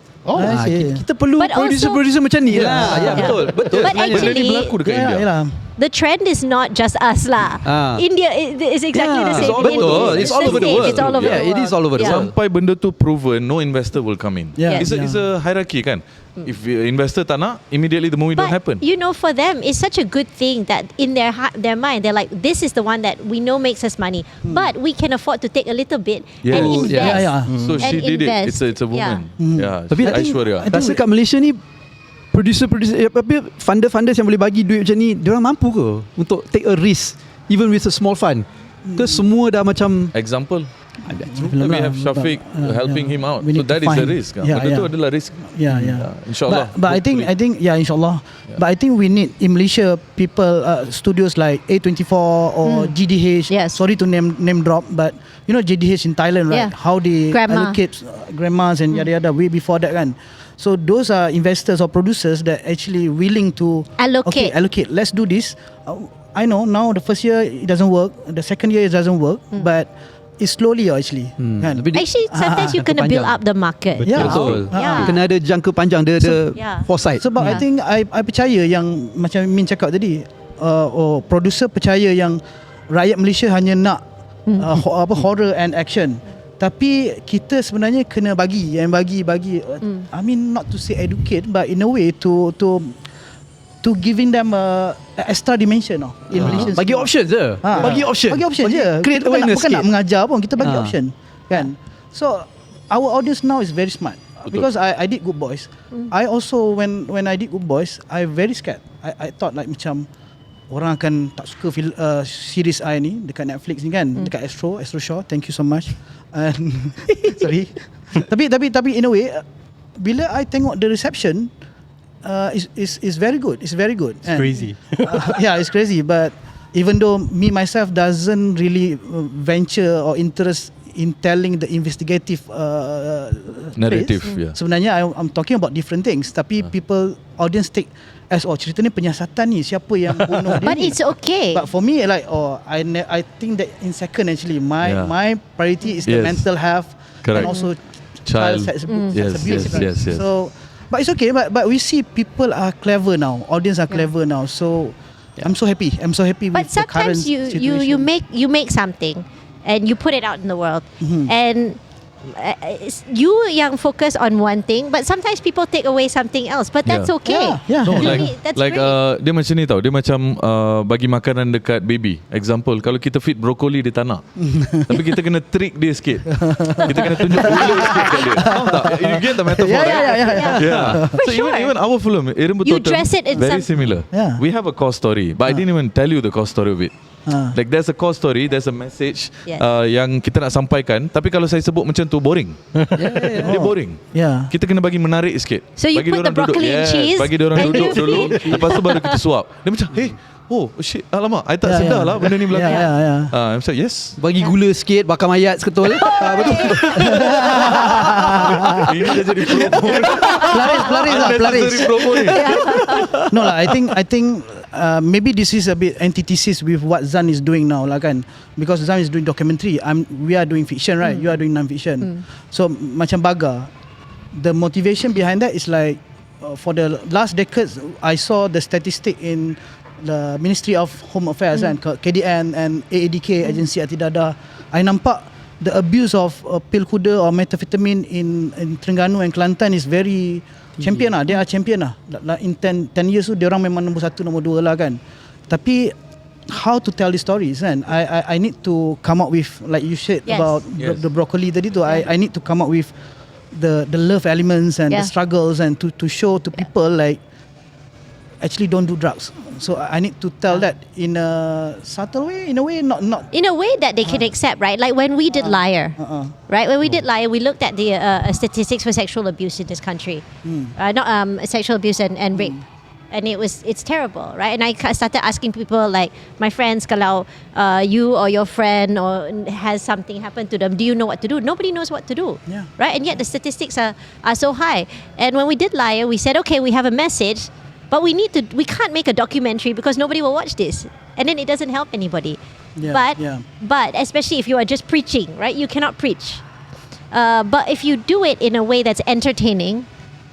Kita perlu But producer macam ni lah. Ya, betul. But Benda ni actually, berlaku dekat India. the trend is not just us lah. India is exactly the same. It's all over the world. It's all over the world. It is all over the world. Sampai benda tu proven, no investor will come in. Yeah. Yes. It's a hierarchy kan. If investor tak nak, immediately the movie don't happen. You know, for them, it's such a good thing that in their mind, they're like, this is the one that we know makes us money, but we can afford to take a little bit Yes. and invest. So she And did it. invest. It's a woman. Yeah. Tapi Aishwarya. rasa kat Malaysia ni producer funders yang boleh bagi duit macam ni, diorang mampu ke untuk take a risk even with a small fund? Ke semua dah macam Example, we have Shafiq helping him out. We So need that to is a find- risk. Yeah, Benda tu yeah. adalah risk. InsyaAllah. But I think inshallah. But I think we need in Malaysia people, studios like A24 or GDH. Yes. Sorry to name drop, but you know GDH in Thailand, right? Yeah. How they Grandma. allocate grandmas and yada yada way before that kan. So those are investors or producers that actually willing to Allocate. allocate. Let's do this. I know now the first year it doesn't work, the second year it doesn't work, but it's slowly actually. Kan? Actually, sometimes you kena build up the market. Yeah. betul. Yeah. Kena ada jangka panjang, the yeah. foresight. Sebab I think I percaya yang macam Min cakap tadi, producer percaya yang rakyat Malaysia hanya nak horror and action. Tapi kita sebenarnya kena bagi I mean not to say educate, but in a way to giving them a extra dimension in Malaysian Bagi cinema. options je. Bagi option. Bagi option je. Create Kita awareness bukan nak sikit. mengajar pun, kita bagi option kan. So our audience now is very smart. Because I did Good Boys. I also when I did Good Boys, I very scared. I thought like macam orang akan tak suka series I ni dekat Netflix ni kan, dekat Astro Shaw. Thank you so much. And sorry. Tapi in a way, bila I tengok the reception is very good. It's very good. It's crazy. Yeah, it's crazy. But even though me myself doesn't really venture or interest in telling the investigative Narrative, place, yeah. sebenarnya I'm talking about different things. Tapi audience take as cerita ni penyiasatan ni, siapa yang bunuh dia But ni. it's okay. But for me like I think that in second actually my priority is the Yes. mental health Correct. and also Child. sex Yes, abuse. yes, yes. So but it's okay, but we see people are clever now, audience are clever now, so I'm so happy But with the current sometimes you situation. make something and you put it out in the world, and you yang focus on one thing, but sometimes people take away something else, but that's Yeah. okay. Yeah. No, Really, that's like great. dia macam ni tau. Dia macam bagi makanan dekat baby. Example, kalau kita feed brokoli dia tak nak. Tapi kita kena trick dia sikit. Kita kena tunjuk bulu sikit kat dia. Faham tak? You get the metaphor, right? Yeah. So sure. even our film, Erin You Betul dress it in very some- similar. Yeah. We have a core story, but I didn't even tell you the core story of it. Like there's a core story, there's a message Yes. yang kita nak sampaikan. Tapi kalau saya sebut macam tu boring. Dia boring. Yeah. Kita kena bagi menarik sikit. So you Bagi put diorang the broccoli and cheese Bagi diorang and duduk you dulu. Lepas tu baru kita suap. Dia macam, hey, oh shit, alamak, I tak sedar lah benda ni berlaku. Yeah. I'm like, yes. Bagi gula sikit, bakar mayat seketul. Betul. Ini dah jadi promo. Pelaris. Unnecessary promo ni. No lah, I think maybe this is a bit antithesis with what Zan is doing now lah kan, because Zan is doing documentary, we are doing fiction, right? You are doing non-fiction. So macam Baga, the motivation behind that is like for the last decades I saw the statistic in the Ministry of Home Affairs kan, KDN and AADK, Agensi Anti-Dadah. I nampak the abuse of pil kuda or methamphetamine in Terengganu and Kelantan is very champion lah. Dia are champion lah. In 10 years tu dia orang memang nombor 1, nombor 2 lah kan. Tapi how to tell the stories kan, I need to come up with, like you said Yes. about Yes. the broccoli tadi tu, I need to come up with the love elements and the struggles and to show to people like actually don't do drugs. So I need to tell that in a subtle way, in a way not in a way that they can accept, right? Like when we did Liar, right? When we did Liar, we looked at the statistics for sexual abuse in this country, not sexual abuse and rape, and it's terrible, right? And I started asking people, like my friends, kalau you or your friend or has something happen to them, do you know what to do? Nobody knows what to do, right? And yet the statistics are so high. And when we did Liar, we said, okay, we have a message. But we can't make a documentary because nobody will watch this, and then it doesn't help anybody. But especially if you are just preaching, right? You cannot preach. But if you do it in a way that's entertaining,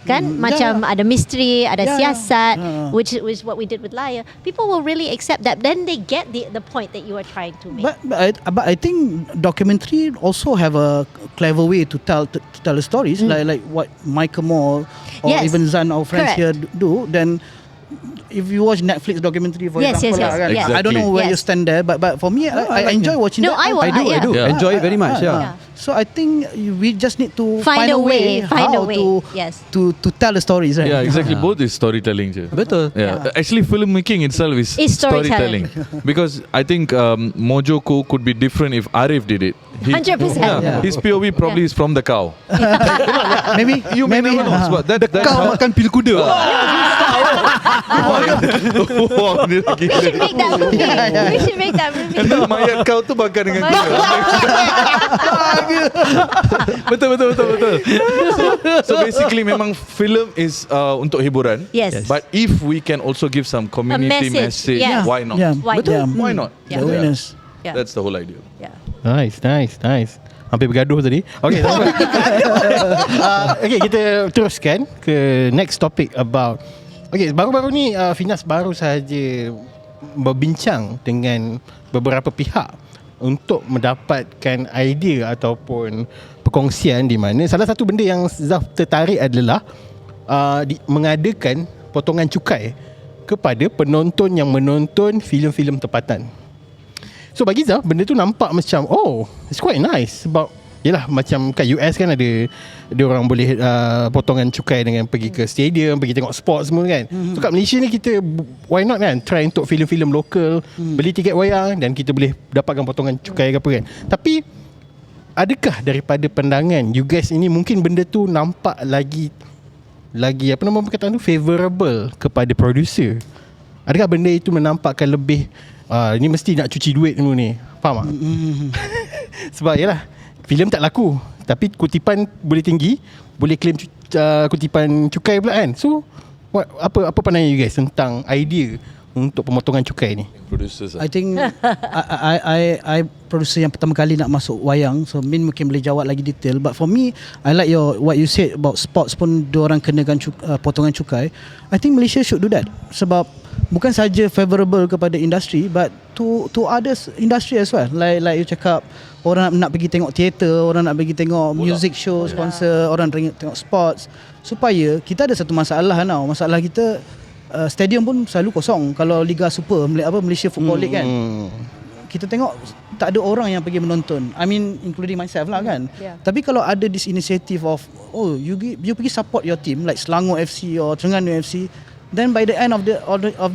kan, macam ada misteri, ada siasat, which is what we did with Liar, people will really accept that. Then they get the point that you are trying to make. But I think documentary also have a clever way to tell the stories, like what Michael Moore or even Zan, our friends here do. Then if you watch Netflix documentary, for example, kan, Exactly. I don't know where you stand there, but for me, I enjoy watching that. I do. Yeah. Enjoy it very much. Yeah. So I think we just need to Find a way to tell the stories, right? Yeah, exactly. Both is storytelling je. Betul. Yeah. Actually, filmmaking itself is storytelling. Because I think Mojoko could be different if Arif did it. 100%. Yeah. His POV probably is from the cow. Maybe You may never know. But that Kau makan pil kuda. Wow, dia We should make that movie. We should make that movie. Entah mayat kau tu makan dengan kuda. Betul. So basically memang film is untuk hiburan. Yes. But if we can also give some community message, message, yes. why not? Yeah, Why betul. not? Why not? Yeah. The awareness. Yeah. That's the whole idea. Yeah. Nice. Hampir bergaduh tadi. Okay. Okay, kita teruskan ke next topic about. Okay, baru-baru ni Finas baru sahaja berbincang dengan beberapa pihak untuk mendapatkan idea ataupun perkongsian di mana salah satu benda yang Zaf tertarik adalah mengadakan potongan cukai kepada penonton yang menonton filem-filem tempatan. So bagi Zaf, benda tu nampak macam it's quite nice. Sebab yelah, macam kat US kan ada dia orang boleh potongan cukai dengan pergi ke stadium, pergi tengok sport semua kan. So kat Malaysia ni kita why not kan try untuk filem-filem lokal, beli tiket wayang dan kita boleh dapatkan potongan cukai ke apa kan. Tapi adakah daripada pandangan you guys ini mungkin benda tu nampak lagi apa nama perkataan tu, favorable kepada producer? Adakah benda itu menampakkan lebih ni mesti nak cuci duit dulu ni, faham tak? Sebab yalah, filem tak laku tapi kutipan boleh tinggi, boleh claim kutipan cukai pula kan. So apa pandangan you guys tentang idea untuk pemotongan cukai ni? Producers. I think I producer yang pertama kali nak masuk wayang, so Min mungkin boleh jawab lagi detail. But for me, I like what you said about sports pun diorang kenakan potongan cukai. I think Malaysia should do that sebab bukan saja favorable kepada industri, but to others industry as well. Like you cakap, orang nak pergi tengok teater, orang nak pergi tengok music show, sponsor, orang tengok sports. Supaya kita ada satu masalah tau. Masalah kita stadium pun selalu kosong. Kalau Liga Super, Malaysia Football League kan, kita tengok tak ada orang yang pergi menonton. I mean including myself lah kan. Tapi kalau ada this initiative of you pergi support your team like Selangor FC or Terengganu FC, then by the end of the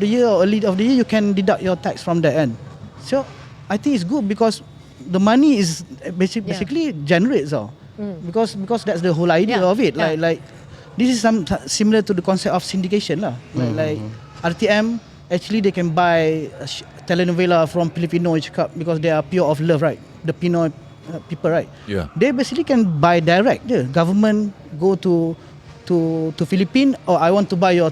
year or early of the year, you can deduct your tax from that end. So I think it's good because the money is basically generates because that's the whole idea of it. Like this is some similar to the concept of syndication lah. Like RTM, actually they can buy telenovela from Filipino because they are pure of love, right? The Pinoy people, right? Yeah. They basically can buy direct. The government go to Philippines, I want to buy your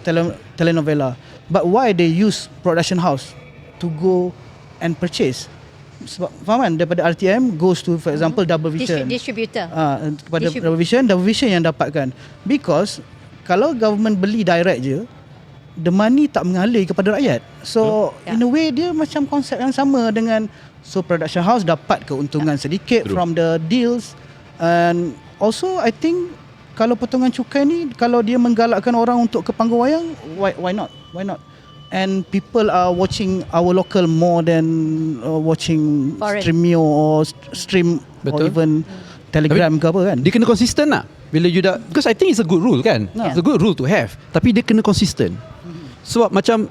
telenovela. But why they use production house to go and purchase? Sebab faham kan, daripada RTM goes to for example Double Vision, Distributor. kepada Double Vision yang dapatkan. Because kalau government beli direct je, the money tak mengalir kepada rakyat. So in a way dia macam konsep yang sama dengan, so production house dapat keuntungan sedikit from the deals. And also I think kalau potongan cukai ni, kalau dia menggalakkan orang untuk ke panggung wayang, why not? And people are watching our local more than watching foreign. Streamio or stream. Or even Telegram ke apa kan. Dia kena konsisten lah. Bila you dah, because I think it's a good rule kan. It's a good rule to have. Tapi dia kena konsisten. Sebab macam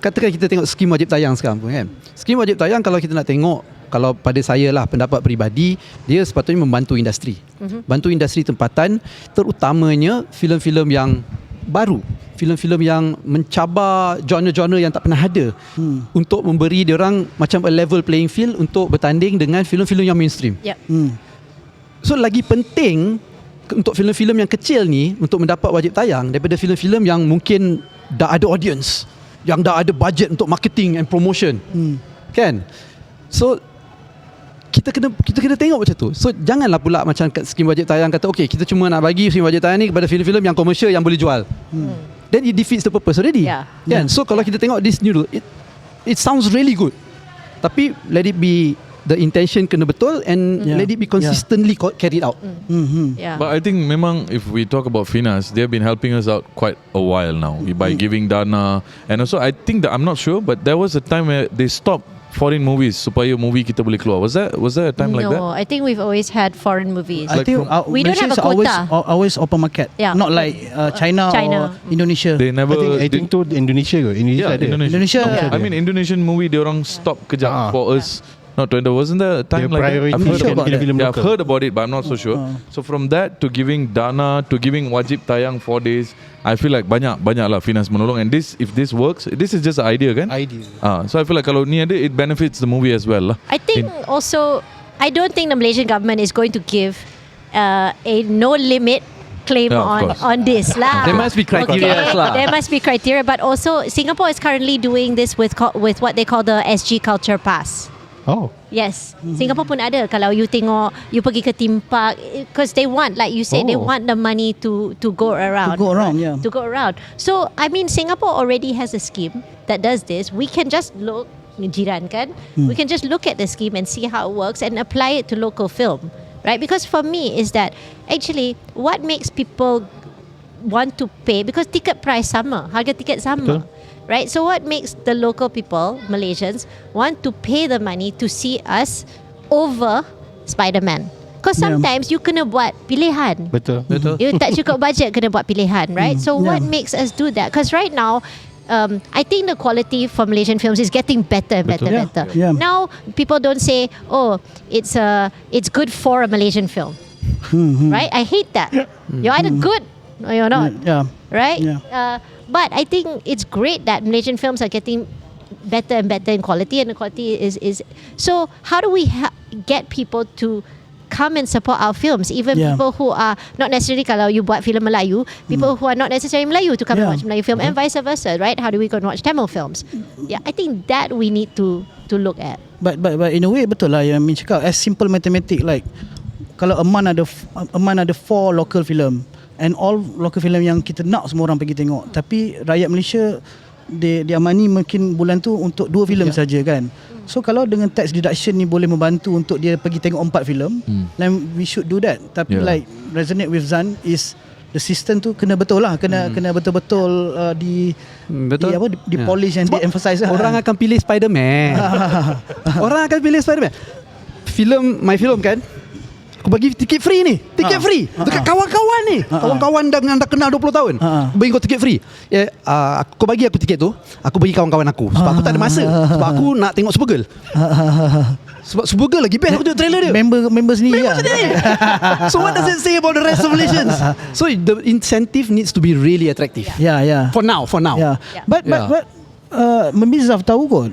katakan kita tengok skim wajib tayang sekarang pun kan. Skim wajib tayang kalau kita nak tengok, kalau pada saya lah pendapat peribadi, dia sepatutnya membantu industri. Bantu industri tempatan, terutamanya filem-filem yang baru, filem-filem yang mencabar genre-genre yang tak pernah ada, untuk memberi dia orang macam a level playing field untuk bertanding dengan filem-filem yang mainstream. Yep. So lagi penting untuk filem-filem yang kecil ni untuk mendapat wajib tayang daripada filem-filem yang mungkin dah ada audience, yang dah ada budget untuk marketing and promotion. Kan? So kita kena tengok macam tu. So janganlah pula macam kat skim wajib tayang kata okay, kita cuma nak bagi skim wajib tayang ni kepada filem-filem yang komersial yang boleh jual. Then it defeats the purpose already. Kan? So kalau kita tengok this new rule, it sounds really good. Tapi let it be, the intention kena betul and let it be consistently carried out. But I think memang if we talk about Finas, they have been helping us out quite a while now by giving dana, and also I think that I'm not sure, but there was a time where they stopped foreign movies supaya movie kita boleh keluar. Was there a time like that? No, I think we've always had foreign movies. I think We don't have a quota. always open market. Yeah. Not like China or Indonesia. They never. I think tu Indonesia ke? Indonesia Yeah, ada. Indonesia. Indonesia. I mean Indonesian movie they orang stop kejap for us. Not to enter. Wasn't there a time Their like that? priority about that. film I've local. heard about it, but I'm not so sure. So from that to giving dana to giving wajib tayang 4 days, I feel like banyak lah Finas menolong. And this, if this works, this is just an idea kan? Idea. So I feel like kalau ni ada, it benefits the movie as well lah. I think also, I don't think the Malaysian government is going to give a no limit claim Yeah, of course. on this lah. There must be criteria lah. There must be criteria, but also Singapore is currently doing this with what they call the SG Culture Pass. Oh. Yes, Singapore pun ada. Kalau you tengok, you pergi ke theme park, because they want, like you said, they want the money to go around. To go around, yeah. To go around. So, I mean, Singapore already has a scheme that does this. We can just look, jiran kan? We can just look at the scheme and see how it works and apply it to local film, right? Because for me is that actually what makes people want to pay, because ticket price sama, harga tiket sama. Right, so what makes the local people, Malaysians, want to pay the money to see us over Spider-Man? Because sometimes you kena buat pilihan. Betul. You tak cukup budget, kena buat pilihan, right? So what makes us do that? Because right now, I think the quality for Malaysian films is getting better and better, Yeah. better. Yeah. Now people don't say, "Oh, it's good for a Malaysian film," right? I hate that. You're either good or you're not. Yeah. Right? Yeah. But I think it's great that Malaysian films are getting better and better in quality, and the quality is so how do we get people to come and support our films, even people who are not necessarily, kalau you buat filem Melayu, people who are not necessarily Melayu to come and watch Melayu film, and vice versa, right? How do we go and watch Tamil films? Yeah, I think that we need to look at. But in a way betul lah yang Min cakap, as simple mathematics, like kalau a month ada 4 local film and all local film yang kita nak semua orang pergi tengok, tapi rakyat Malaysia dia money mungkin bulan tu untuk 2 filem saja kan. So kalau dengan tax deduction ni boleh membantu untuk dia pergi tengok 4 filem, then we should do that. Tapi like resonate with Zan is the system tu kena betul lah, kena betul-betul di polish and di emphasize lah. Orang akan pilih Spider-Man. Orang akan pilih Spider-Man. My film kan, aku bagi tiket free ni. Tiket free dekat kawan-kawan ni. Kawan-kawan dah kenal 20 tahun. Bagi kau tiket free. Kau bagi aku tiket tu, aku bagi kawan-kawan aku. Sebab aku tak ada masa. Sebab aku nak tengok Supergirl. Sebab Supergirl lagi best aku tengok trailer dia. Member sendiri lah. So what does it say about the rest of Malaysians? So the incentive needs to be really attractive. Yeah. For now. Yeah. But maybe Zaf tahu kot,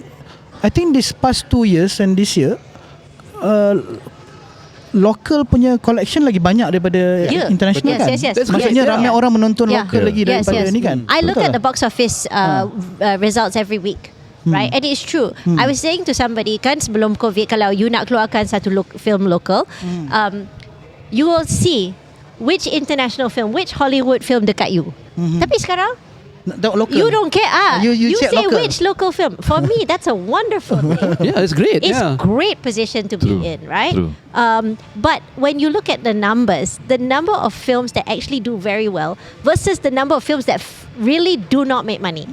I think this past 2 years and this year, local punya collection lagi banyak daripada international kan? Yes. Maksudnya ramai orang menonton local lagi daripada ni kan? I look at the box office results every week. Right, and it's true. I was saying to somebody kan, sebelum COVID, kalau you nak keluarkan satu film local, you will see which international film, which Hollywood film dekat you. Tapi sekarang Local. you don't care. You check say local. which local film. For me, that's a wonderful thing. Yeah, it's great. It's great position to be in, right? True. But when you look at the numbers, the number of films that actually do very well versus the number of films that really do not make money.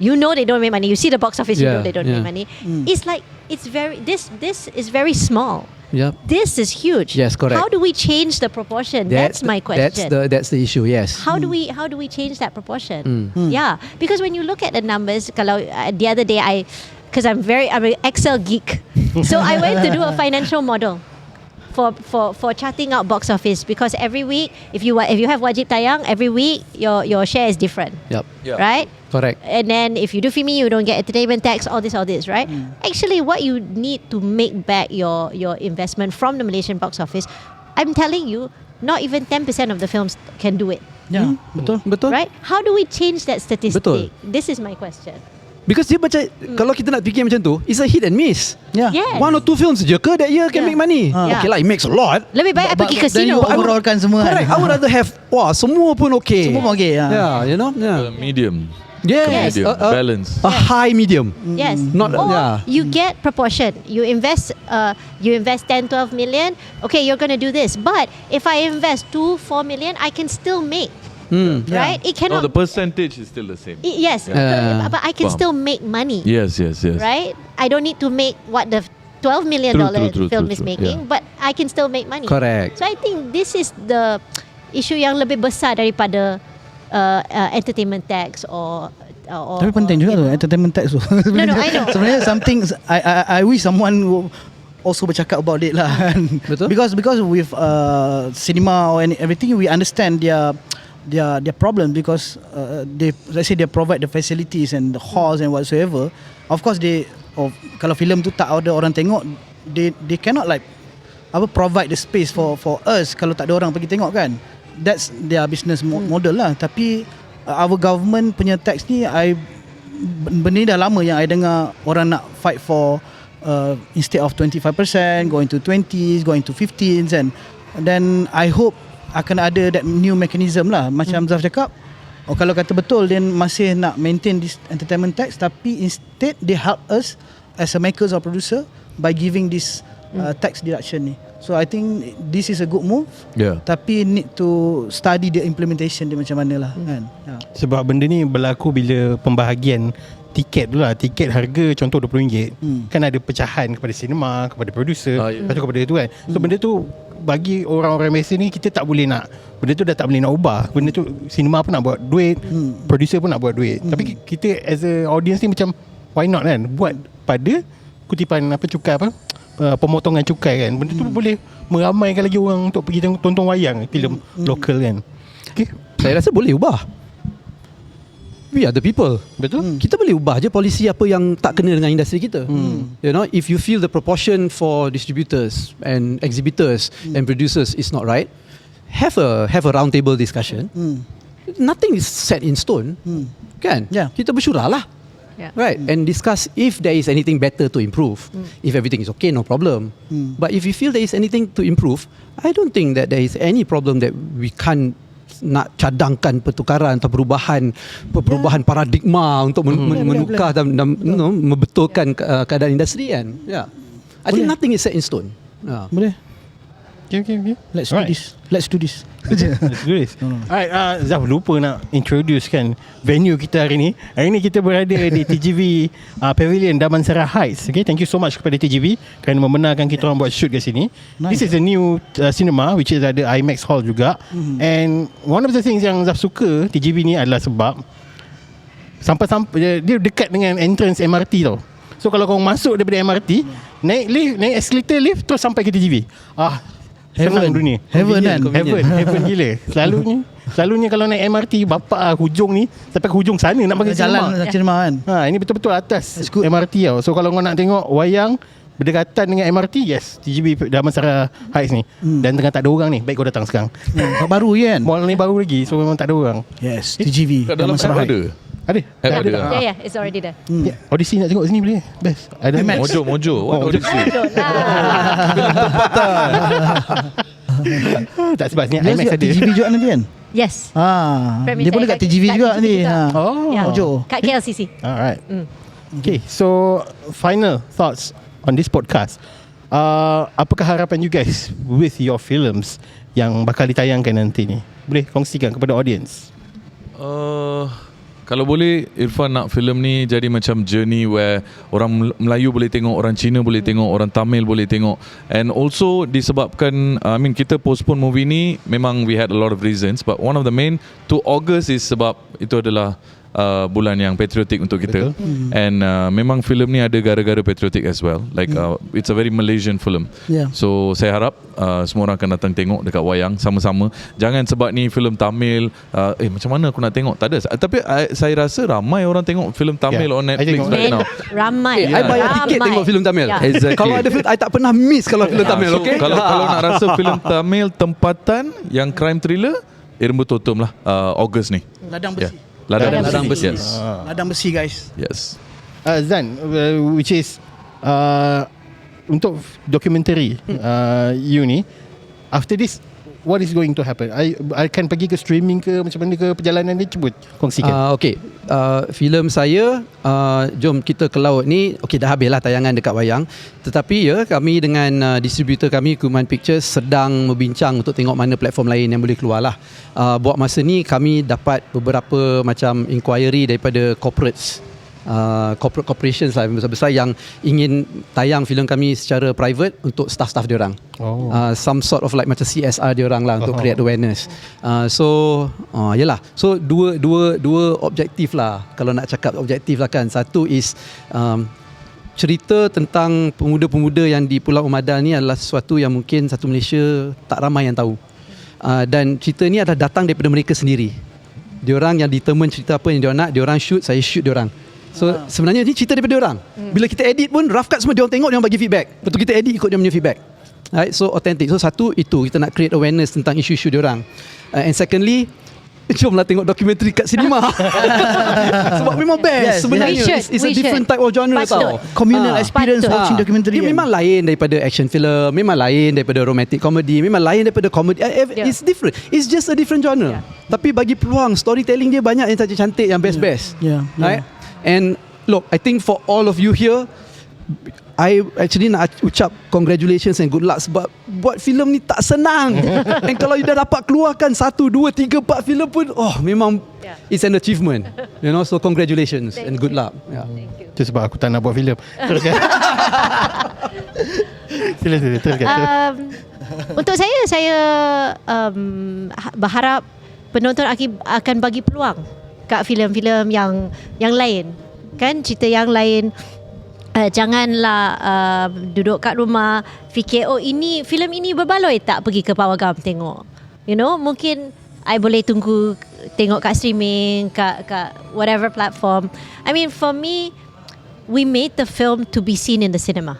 You know they don't make money. You see the box office, you know they don't make money. It's like this is very small. Yep. This is huge. Yes, correct. How do we change the proportion? That's my question. That's the issue. Yes. How do we change that proportion? Yeah, because when you look at the numbers, kalau the other day because I'm an Excel geek, so I went to do a financial model for charting out box office, because every week if you have wajib tayang, every week your share is different. Yep. Right? Correct. And then if you do FIMI, you don't get entertainment tax, all this, right? Actually, what you need to make back your investment from the Malaysian box office, I'm telling you, not even 10% of the films can do it. Ya, betul. Right? How do we change that statistic? Betul. This is my question. Because dia macam kalau kita nak fikir macam tu, it's a hit and miss. Ya. Yes. 1 or 2 films je ke that year can Yeah. make money. Yeah. Okay lah, it makes a lot. Lebih baik I pergi Then casino. you overallkan semua Correct. I kan. would rather have semua pun okay. Semua pun okay, ya. Yeah, you know. Yeah. Medium. Yes. Medium. Balance. A high medium. Yes. Not or yeah. you get proportion. You invest 10, 12 million. Okay, you're going to do this. But if I invest 2, 4 million, I can still make. Right? It No, cannot. the percentage is still the same. Yes. Yeah. But I can Faham. still make money. Yes. Right? I don't need to make what the $12 million True, film is true. making, Yeah. but I can still make money. Correct. So I think this is the issue yang lebih besar daripada entertainment tax or Tapi penting juga tu entertainment tax tu. No, I know. Sebenarnya something I wish someone will also bercakap about it lah. Betul. Because with cinema or everything, we understand their problem because let's say they provide the facilities and the halls and whatsoever. Of course kalau filem tu tak ada orang tengok, they cannot like provide the space for us kalau tak ada orang pergi tengok kan. That's their business model lah. Tapi our government punya tax ni, benda ni dah lama yang I dengar orang nak fight for instead of 25% going to 20s, going to 15s, and then I hope akan ada that new mechanism lah. Macam Zaf cakap, kalau kata betul dia masih nak maintain this entertainment tax, tapi instead they help us as a makers or producer by giving this tax deduction ni. So I think this is a good move. Yeah. Tapi need to study the implementation dia macam mana lah kan. Ya. Sebab benda ni berlaku bila pembahagian tiket tu lah. Tiket harga contoh RM20 kan ada pecahan kepada sinema, kepada producer, lepas tu kepada tu kan. So benda tu bagi orang-orang biasa ni, kita tak boleh nak, benda tu dah tak boleh nak ubah. Benda tu sinema pun nak buat duit, producer pun nak buat duit. Tapi kita as a audience ni macam why not kan, buat pada kutipan cukai pemotongan cukai kan. Benda tu boleh meramaikan lagi orang untuk pergi tonton wayang filem lokal kan. Okay. Saya rasa boleh ubah. We are the people. Betul. Kita boleh ubah je polisi apa yang tak kena dengan industri kita. You know, if you feel the proportion for distributors and exhibitors and producers is not right, have a round table discussion. Nothing is set in stone. Kan? Yeah. Kita bersyurah lah. Yeah. Right, and discuss if there is anything better to improve. If everything is okay, no problem. But if you feel there is anything to improve, I don't think that there is any problem that we can't nak cadangkan pertukaran atau perubahan paradigma untuk menukar dan membetulkan keadaan industri kan. Yeah. I think nothing is set in stone. Yeah. Boleh. Okay. Let's Alright. do this. Let's do this. Let's do this. Alright, Zaf lupa nak introduce kan venue kita hari ni. Hari ni kita berada di TGV Pavilion Damansara Heights. Okay, thank you so much kepada TGV kerana membenarkan kita orang buat shoot kat sini. Nice. This is a new cinema which is ada IMAX hall juga. And one of the things yang Zaf suka TGV ni adalah sebab sampai dia dekat dengan entrance MRT tau. So kalau kau masuk daripada MRT, naik lift, naik escalator lift terus sampai ke TGV. Senang dunia. Heaven kan. Heaven gila. Selalunya kalau naik MRT bapak hujung ni sampai ke hujung sana nak pergi Jalan cinema kan. Ini betul-betul atas That's good. MRT tau. So kalau kau nak tengok wayang berdekatan dengan MRT, yes, TGV Damansara Heights ni. Dan tengah tak ada orang ni, baik kau datang sekarang. Baru je kan. Mall ni baru lagi, so memang tak ada orang. Yes, TGV Kat dalam Damansara app ada. Heights. Ada. Ada. Yeah, it's already there. Audisi nak tengok sini boleh. Best. Ada IMAX. Mojo. What audisi? Tak sebab ni Dia IMAX juga ada. TGV juga nanti kan. Yes. Dia boleh kat TGV juga nanti. Oh. Yeah. Mojo. Kat KLCC. Alright. Okay, so final thoughts on this podcast. Apakah harapan you guys with your films yang bakal ditayangkan nanti ni? Boleh kongsikan kepada audience. Kalau boleh, Irfan nak filem ni jadi macam journey where orang Melayu boleh tengok, orang Cina boleh tengok, orang Tamil boleh tengok. And also disebabkan kita postpone movie ni, memang we had a lot of reasons, but one of the main to August is sebab itu adalah bulan yang patriotic untuk kita. And memang filem ni ada gara-gara patriotic as well. Like it's a very Malaysian film. Yeah. So saya harap semua orang akan datang tengok dekat wayang sama-sama. Jangan sebab ni filem Tamil, macam mana aku nak tengok? Tak ada. Tapi saya rasa ramai orang tengok filem Tamil on Netflix tengok. right now. Ramai. I bayar tiket tengok filem Tamil. Yeah. Exactly. Kalau ada filem, I tak pernah miss kalau filem Tamil, So, okay? Kalau nak rasa filem Tamil tempatan yang crime thriller, Irma Totom lah, August ni. Ladang besi. Ladang Besi. Yes. Ladang besi guys. Yes. Zan, which is untuk dokumentari you ni, after this what is going to happen? I akan pergi ke streaming ke macam mana ke perjalanan ni, cuba kongsikan. Okay, filem saya Jom Kita ke Laut ni dah habis lah tayangan dekat wayang. Tetapi kami dengan distributor kami Kuman Pictures sedang membincang untuk tengok mana platform lain yang boleh keluar lah. Buat masa ni kami dapat beberapa macam inquiry daripada corporates, corporate corporations lah besar-besar yang ingin tayang filem kami secara private untuk staff-staff diorang. Some sort of like macam CSR diorang lah untuk create awareness. Yelah. So dua objektif lah kalau nak cakap objektif lah kan. Satu is cerita tentang pemuda-pemuda yang di Pulau Umadal ni adalah sesuatu yang mungkin satu Malaysia tak ramai yang tahu. Dan cerita ni adalah datang daripada mereka sendiri. Diorang yang determine cerita apa yang diorang nak, diorang shoot, saya shoot diorang. So sebenarnya ni cerita daripada orang. Bila kita edit pun rough cut semua dia orang tengok, dia orang bagi feedback. Lepas tu kita edit ikut dia punya feedback. Right? So authentic. So satu itu kita nak create awareness tentang isu-isu dia orang. And secondly, jomlah tengok dokumentari kat sinema. Sebab memang best sebenarnya. It's a different type of genre tau. Communal experience watching documentary. Dia memang lain daripada action film, memang lain daripada romantic comedy, memang lain daripada comedy. It's different. It's just a different genre. Tapi bagi peluang storytelling dia banyak yang cantik-cantik, yang best-best. Right? And look, I think for all of you here, I actually nak ucap congratulations and good luck sebab buat filem ni tak senang. And kalau you dah dapat keluarkan 1, 2, 3, 4 filem pun, memang it's an achievement. You know, so congratulations and good luck. Itu sebab aku tak nak buat filem. Teruskan. Sila teruskan. Untuk saya berharap penonton akan bagi peluang kat filem-filem yang lain, kan, cerita yang lain. Janganlah duduk kat rumah fikir ini filem ini berbaloi, tak pergi ke Pawagam tengok. You know, mungkin I boleh tunggu tengok kat streaming, kat whatever platform. I mean, for me, we made the film to be seen in the cinema,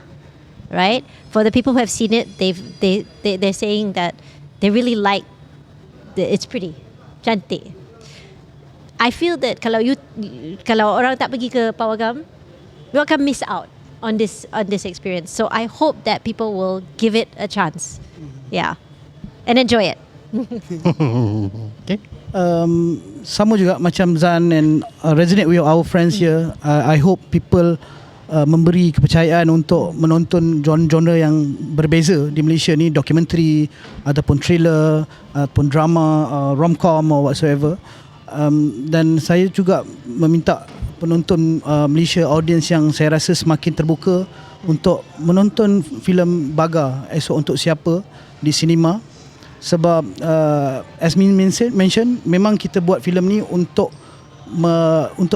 right? For the people who have seen it, they're saying that they really like it's pretty, cantik. I feel that kalau orang tak pergi ke Pawagam, you akan miss out on this experience. So I hope that people will give it a chance, and enjoy it. Okay. Sama juga macam Zan and resonate with our friends here. I hope people memberi kepercayaan untuk menonton genre yang berbeza di Malaysia ni, dokumentari ataupun thriller ataupun drama, rom-com or whatsoever. Dan saya juga meminta penonton Malaysia, audience yang saya rasa semakin terbuka untuk menonton filem Baga esok untuk siapa di sinema. Sebab as Min mention, memang kita buat filem ni untuk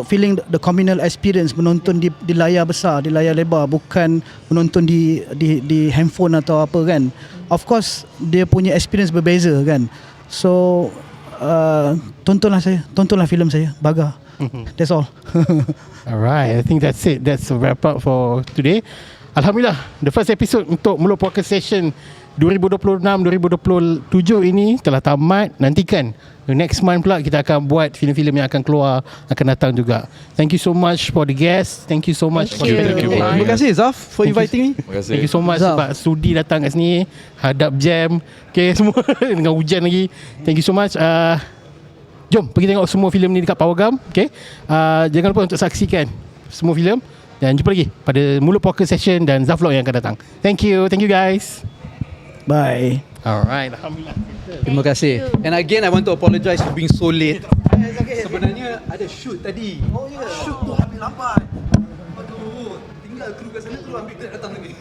feeling the communal experience, menonton di layar besar, di layar lebar, bukan menonton di handphone atau apa kan. Of course dia punya experience berbeza kan. So tontonlah filem saya Baga. That's all. Alright, I think that's it. That's a wrap up for today. Alhamdulillah, the first episode untuk Mulut Podcast Session 2026-2027 ini telah tamat. Nantikan next month pula kita akan buat filem-filem yang akan keluar, akan datang juga. Thank you so much for the guests. Thank you so much. Thank you. Terima kasih Zaf for inviting me. Thank you so much sebab sudi datang kat sini, hadap jam, okay, semua dengan hujan lagi. Thank you so much. Jom pergi tengok semua filem ni dekat Pawagam, okay? Jangan lupa untuk saksikan semua filem, dan jumpa lagi pada Mulut Podcast Session dan Zaflog yang akan datang. Thank you guys. Bye. Alright, alhamdulillah. Terima kasih. And again, I want to apologize for being so late. Sebenarnya ada shoot tadi. Shoot tu habis lambat. Aduh, tinggal kru kat sana tu ambil datang lagi.